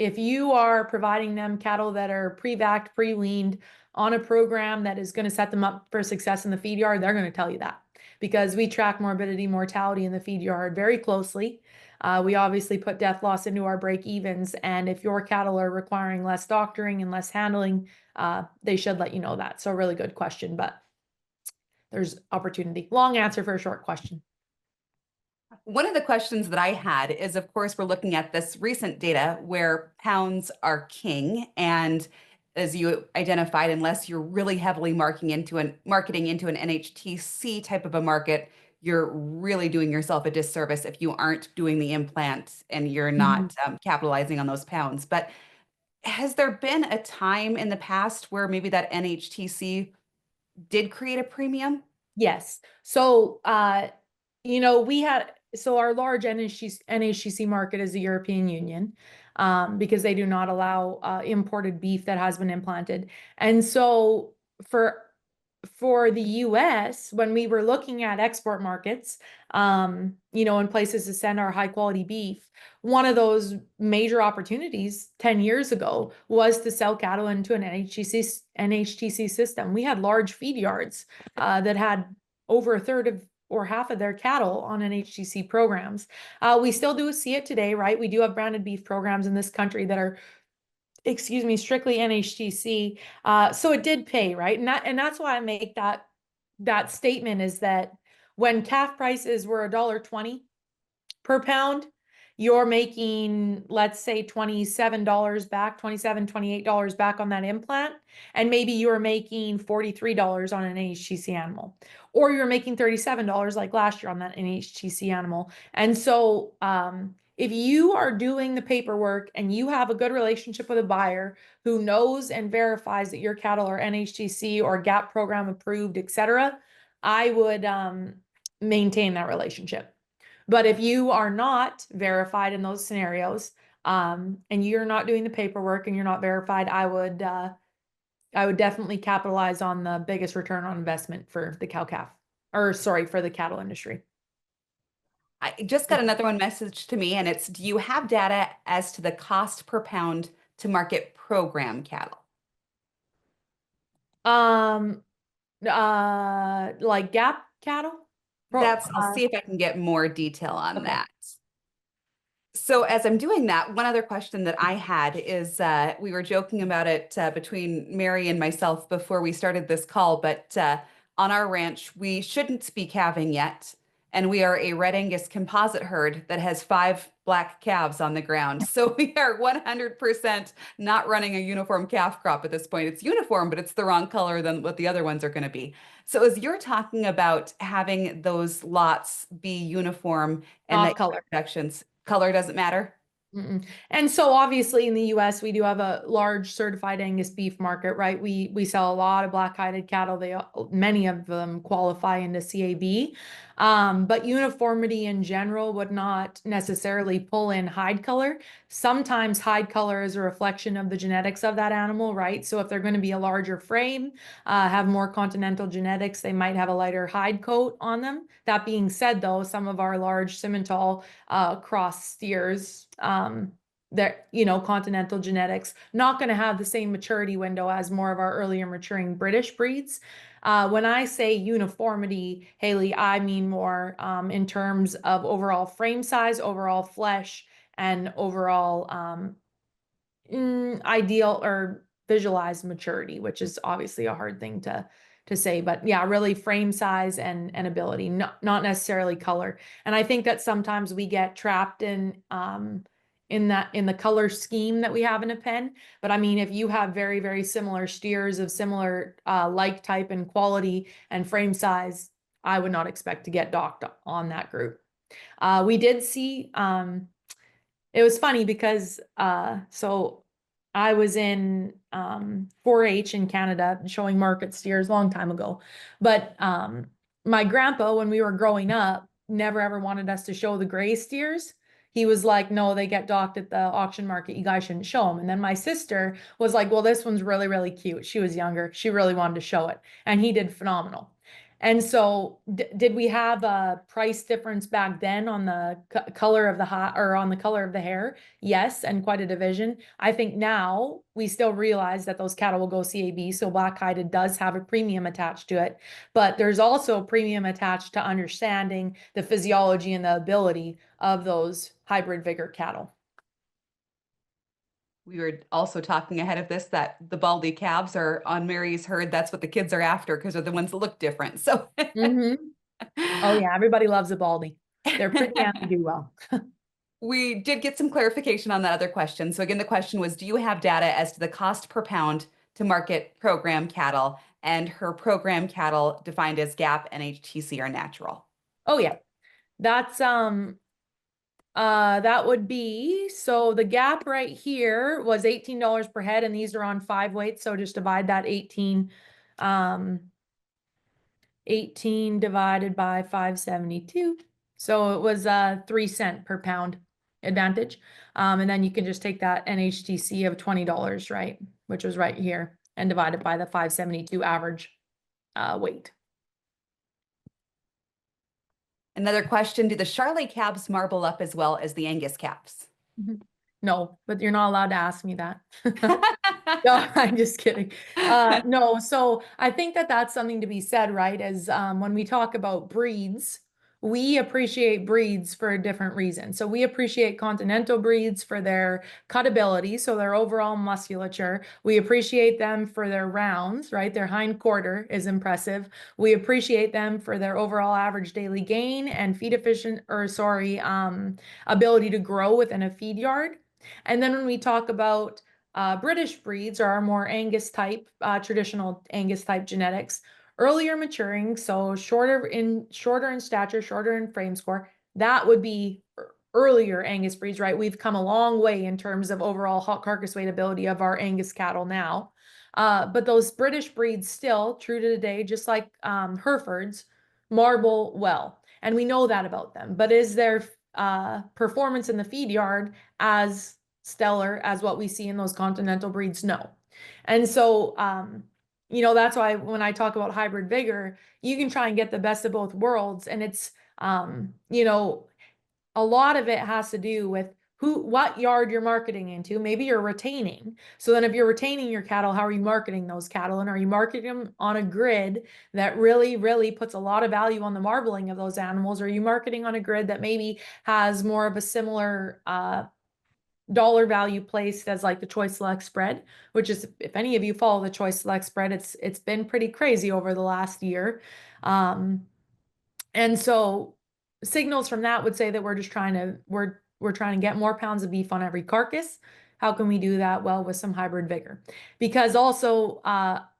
if you are providing them cattle that are pre-vacced, pre-weaned on a program that is going to set them up for success in the feed yard, they're going to tell you that because we track morbidity, mortality in the feed yard very closely. We obviously put death loss into our break evens, and if your cattle are requiring less doctoring and less handling, they should let you know that. So really good question, but there's opportunity. Long answer for a short question. One of the questions that I had is, of course, we're looking at this recent data where pounds are king. And as you identified, unless you're really heavily marketing into an NHTC type of a market, you're really doing yourself a disservice if you aren't doing the implant and you're not capitalizing on those pounds. But has there been a time in the past where maybe that NHTC did create a premium? Yes. So, so our large NHTC market is the European Union, because they do not allow imported beef that has been implanted. And so for the US, when we were looking at export markets, and places to send our high quality beef, one of those major opportunities 10 years ago was to sell cattle into an NHTC system. We had large feed yards that had over a third of or half of their cattle on NHTC programs. We still do see it today, right? We do have branded beef programs in this country that are, strictly NHTC. So it did pay, right? And that's why I make that statement, is that when calf prices were $1.20 per pound, you're making, let's say, $27 back, $27, $28 back on that implant. And maybe you're making $43 on an NHTC animal, or you're making $37 like last year on that NHTC animal. And so if you are doing the paperwork and you have a good relationship with a buyer who knows and verifies that your cattle are NHTC or GAP program approved, etc., I would maintain that relationship. But if you are not verified in those scenarios, and you're not doing the paperwork and you're not verified, I would definitely capitalize on the biggest return on investment for the cow-calf, or sorry, for the cattle industry. I just got another one message to me, and it's, do you have data as to the cost per pound to market program cattle? Like gap cattle? I'll see if I can get more detail on Okay. that. So as I'm doing that, one other question that I had is we were joking about it between Mary and myself before we started this call, but on our ranch, we shouldn't be calving yet. And we are a Red Angus composite herd that has 5 black calves on the ground. So we are 100% not running a uniform calf crop at this point. It's uniform, but it's the wrong color than what the other ones are going to be. So as you're talking about having those lots be uniform and Not that color. productions, color doesn't matter. Mm-mm. And so obviously in the US, we do have a large certified Angus beef market, right? We sell a lot of black-hided cattle. Many of them qualify into CAB. But uniformity in general would not necessarily pull in hide color. Sometimes hide color is a reflection of the genetics of that animal, right? So if they're going to be a larger frame, have more continental genetics, they might have a lighter hide coat on them. That being said, though, some of our large Simmental cross steers, they're, continental genetics, not going to have the same maturity window as more of our earlier maturing British breeds. When I say uniformity, Haley, I mean more in terms of overall frame size, overall flesh, and overall ideal or visualized maturity, which is obviously a hard thing to say, but yeah, really frame size and ability, not necessarily color. And I think that sometimes we get trapped in the color scheme that we have in a pen. But I mean, if you have very, very similar steers of similar like type and quality and frame size, I would not expect to get docked on that group. We did see it was funny because so I was in 4-H in Canada showing market steers a long time ago. But my grandpa, when we were growing up, never ever wanted us to show the gray steers. He was like, no, they get docked at the auction market. You guys shouldn't show them. And then my sister was like, well, this one's really, really cute. She was younger. She really wanted to show it. And he did phenomenal. And so did we have a price difference back then on the color of the or on the color of the hair? Yes, and quite a division. I think now we still realize that those cattle will go CAB, so black-hided does have a premium attached to it, but there's also a premium attached to understanding the physiology and the ability of those hybrid vigor cattle. We were also talking ahead of this that the baldy calves are on Mary's herd. That's what the kids are after because they're the ones that look different. So Oh yeah, everybody loves a baldy. They're pretty and they do well. we did get some clarification on that other question. So again, the question was, do you have data as to the cost per pound to market program cattle, and her program cattle defined as GAP, NHTC, or natural? Oh yeah. That's that would be, so the gap right here was $18 per head, and these are on 5 weights, so just divide that 18 divided by 572. So it was 3 cent per pound advantage. And then you can just take that NHTC of $20, right, which was right here, and divide it by the 572 average weight. Another question, do the Charolais calves marble up as well as the Angus calves? No, but you're not allowed to ask me that. No, I'm just kidding. No, so I think that that's something to be said, right? As when we talk about breeds, we appreciate breeds for a different reason. So we appreciate continental breeds for their cutability, so their overall musculature. We appreciate them for their rounds, right? Their hind quarter is impressive. We appreciate them for their overall average daily gain and feed efficient, or sorry, ability to grow within a feed yard. And then when we talk about British breeds, or our more Angus type, traditional Angus type genetics, earlier maturing, so shorter in stature, shorter in frame score, that would be earlier Angus breeds, right? We've come a long way in terms of overall hot carcass weight ability of our Angus cattle now. But those British breeds still, true to today, just like Herefords, marble well. And we know that about them. But is their performance in the feed yard as stellar as what we see in those continental breeds? No. And so, that's why when I talk about hybrid vigor, you can try and get the best of both worlds. And it's, a lot of it has to do with what yard you're marketing into. Maybe you're retaining. So then if you're retaining your cattle, how are you marketing those cattle? And are you marketing them on a grid that really, really puts a lot of value on the marbling of those animals? Or are you marketing on a grid that maybe has more of a similar dollar value placed as like the choice select spread, which is, if any of you follow the choice select spread, it's been pretty crazy over the last year. And so signals from that would say that we're just trying to we're trying to get more pounds of beef on every carcass. How can we do that? Well, with some hybrid vigor, because also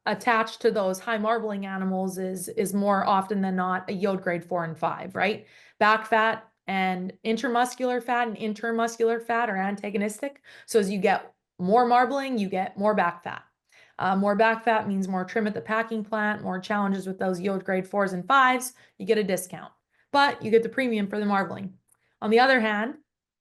attached to those high marbling animals is more often than not a yield grade 4 and 5, right? Back fat and intramuscular fat and intermuscular fat are antagonistic. So as you get more marbling, you get more back fat. More back fat means more trim at the packing plant, more challenges with those yield grade 4s and 5s, you get a discount, but you get the premium for the marbling. On the other hand,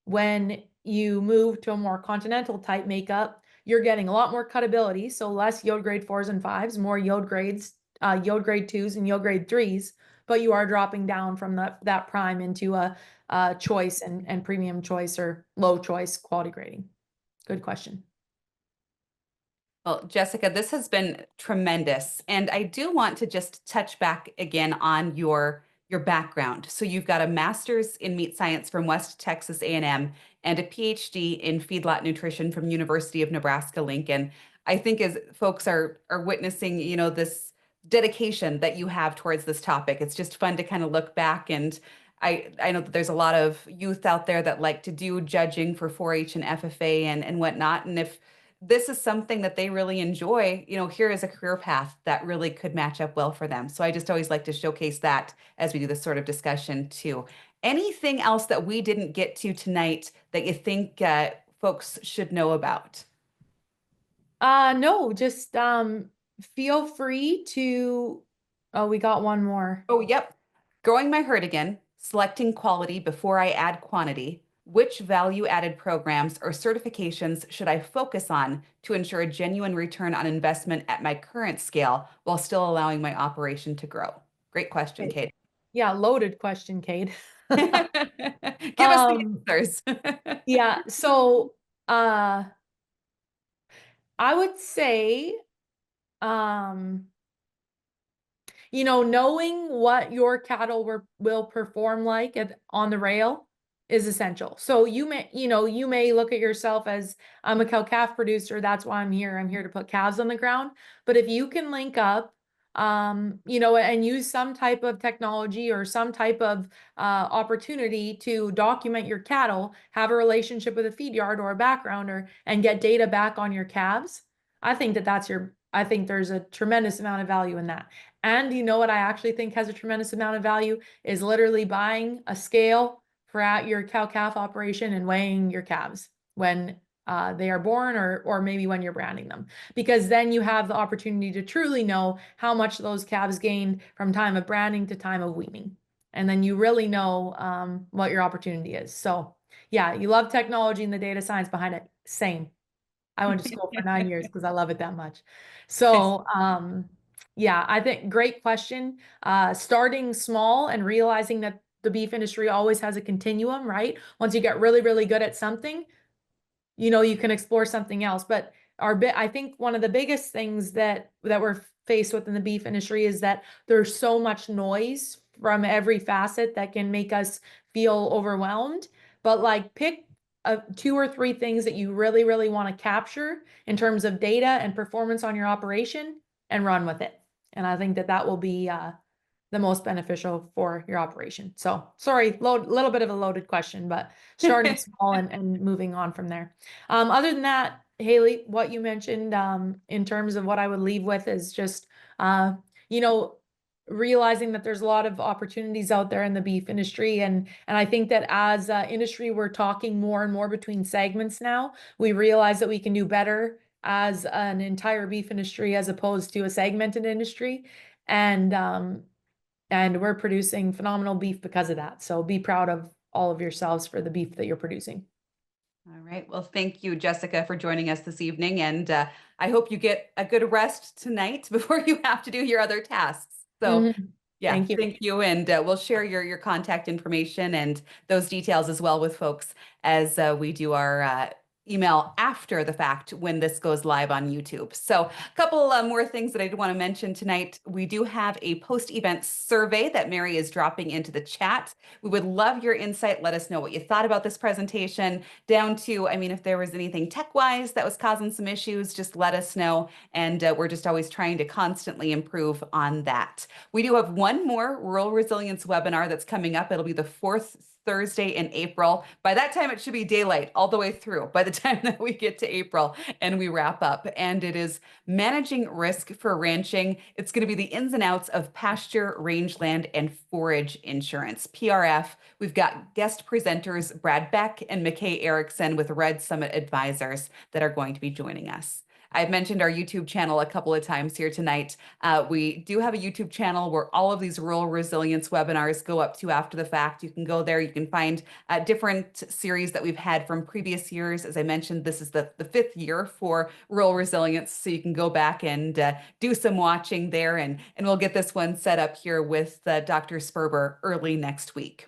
when you move to a more continental type makeup, you're getting a lot more cutability, so less yield grade 4s and 5s, more yield grade 2s and yield grade 3s, but you are dropping down from that prime into a choice and premium choice or low choice quality grading. Good question. Well, Jessica, this has been tremendous. And I do want to just touch back again on your background. So you've got a master's in meat science from West Texas A&M and a PhD in feedlot nutrition from University of Nebraska-Lincoln. I think as folks are witnessing, this dedication that you have towards this topic, it's just fun to kind of look back. And I know that there's a lot of youth out there that like to do judging for 4-H and FFA and whatnot. And if this is something that they really enjoy, here is a career path that really could match up well for them. So I just always like to showcase that as we do this sort of discussion too. Anything else that we didn't get to tonight that you think folks should know about? No, just feel free to, oh, we got one more. Oh, yep. Growing my herd again, selecting quality before I add quantity. Which value added programs or certifications should I focus on to ensure a genuine return on investment at my current scale while still allowing my operation to grow? Great question, Okay. Kate. Yeah, loaded question, Kate. Give us the Um, answers. yeah, so uh I would say um knowing what your cattle will perform like on the rail is essential. So you may look at yourself as I'm a cow-calf producer. That's why I'm here. I'm here to put calves on the ground. But if you can link up, and use some type of technology or some type of opportunity to document your cattle, have a relationship with a feed yard or a backgrounder, and get data back on your calves, I think there's a tremendous amount of value in that. And you know what I actually think has a tremendous amount of value is literally buying a scale for at your cow-calf operation and weighing your calves when they are born or maybe when you're branding them. Because then you have the opportunity to truly know how much those calves gained from time of branding to time of weaning. And then you really know what your opportunity is. So yeah, you love technology and the data science behind it. Same. I went to school for 9 years because I love it that much. So, yeah, I think great question. Starting small and realizing that the beef industry always has a continuum, right? Once you get really, really good at something, you can explore something else. But I think one of the biggest things that we're faced with in the beef industry is that there's so much noise from every facet that can make us feel overwhelmed. But like pick 2 or 3 things that you really, really want to capture in terms of data and performance on your operation and run with it. And I think that will be the most beneficial for your operation. So sorry, little bit of a loaded question, but starting small and moving on from there. Other than that, Haley, what you mentioned in terms of what I would leave with is just, you know, realizing that there's a lot of opportunities out there in the beef industry. And I think that as industry, we're talking more and more between segments now. We realize that we can do better as an entire beef industry as opposed to a segmented industry. And we're producing phenomenal beef because of that. So be proud of all of yourselves for the beef that you're producing. All right. Well, thank you, Jessica, for joining us this evening. And I hope you get a good rest tonight before you have to do your other tasks. So, Mhm. yeah, Thank you. thank you. And we'll share your contact information and those details as well with folks as we do our email after the fact when this goes live on YouTube. So a couple more things that I do want to mention tonight. We do have a post-event survey that Mary is dropping into the chat. We would love your insight. Let us know what you thought about this presentation, down to, I mean, if there was anything tech-wise that was causing some issues, just let us know. And we're just always trying to constantly improve on that. We do have one more rural resilience webinar that's coming up. It'll be the fourth Thursday in April. By that time, it should be daylight all the way through by the time that we get to April and we wrap up. And it is managing risk for ranching. It's going to be the ins and outs of pasture, rangeland, and forage insurance, PRF. We've got guest presenters Brad Beck and McKay Erickson with Red Summit Advisors that are going to be joining us. I've mentioned our YouTube channel a couple of times here tonight. We do have a YouTube channel where all of these rural resilience webinars go up to after the fact. You can go there. You can find different series that we've had from previous years. As I mentioned, this is the fifth year for rural resilience. So you can go back and do some watching there. And we'll get this one set up here with Dr. Sperber early next week.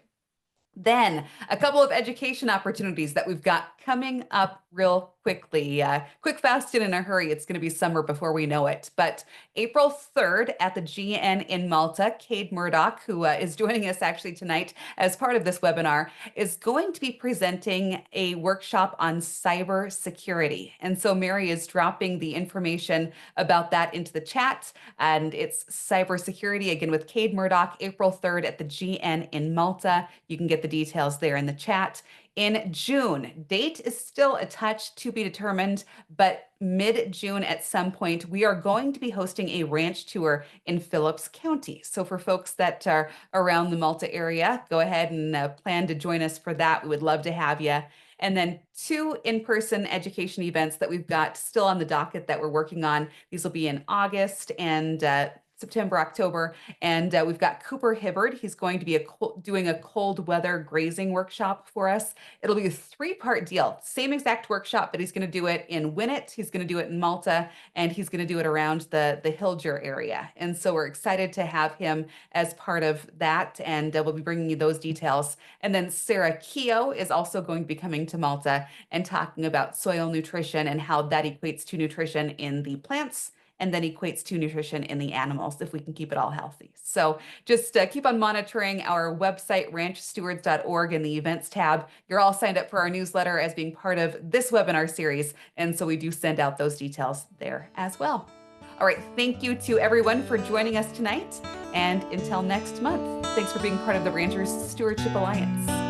Then a couple of education opportunities that we've got coming up real quickly. Quick, fast, and in a hurry. It's going to be summer before we know it. But April 3rd at the GN in Malta, Cade Murdoch, who is joining us actually tonight as part of this webinar, is going to be presenting a workshop on cyber security. And so Mary is dropping the information about that into the chat. And it's cyber security, again, with Cade Murdoch, April 3rd at the GN in Malta. You can get the details there in the chat. In June, date is still a touch to be determined, but mid-June at some point, we are going to be hosting a ranch tour in Phillips County. So for folks that are around the Malta area, go ahead and plan to join us for that. We would love to have you. And then 2 in-person education events that we've got still on the docket that we're working on. These will be in August and September, October, and we've got Cooper Hibbard. He's going to be doing a cold weather grazing workshop for us. It'll be a 3-part deal, same exact workshop, but he's going to do it in Winnett, he's going to do it in Malta, and he's going to do it around the Hilger area. And so we're excited to have him as part of that, and we'll be bringing you those details. And then Sarah Keogh is also going to be coming to Malta and talking about soil nutrition and how that equates to nutrition in the plants and then equates to nutrition in the animals if we can keep it all healthy. So just keep on monitoring our website, ranchstewards.org, in the events tab. You're all signed up for our newsletter as being part of this webinar series. And so we do send out those details there as well. All right, thank you to everyone for joining us tonight. And until next month, thanks for being part of the Ranchers Stewardship Alliance.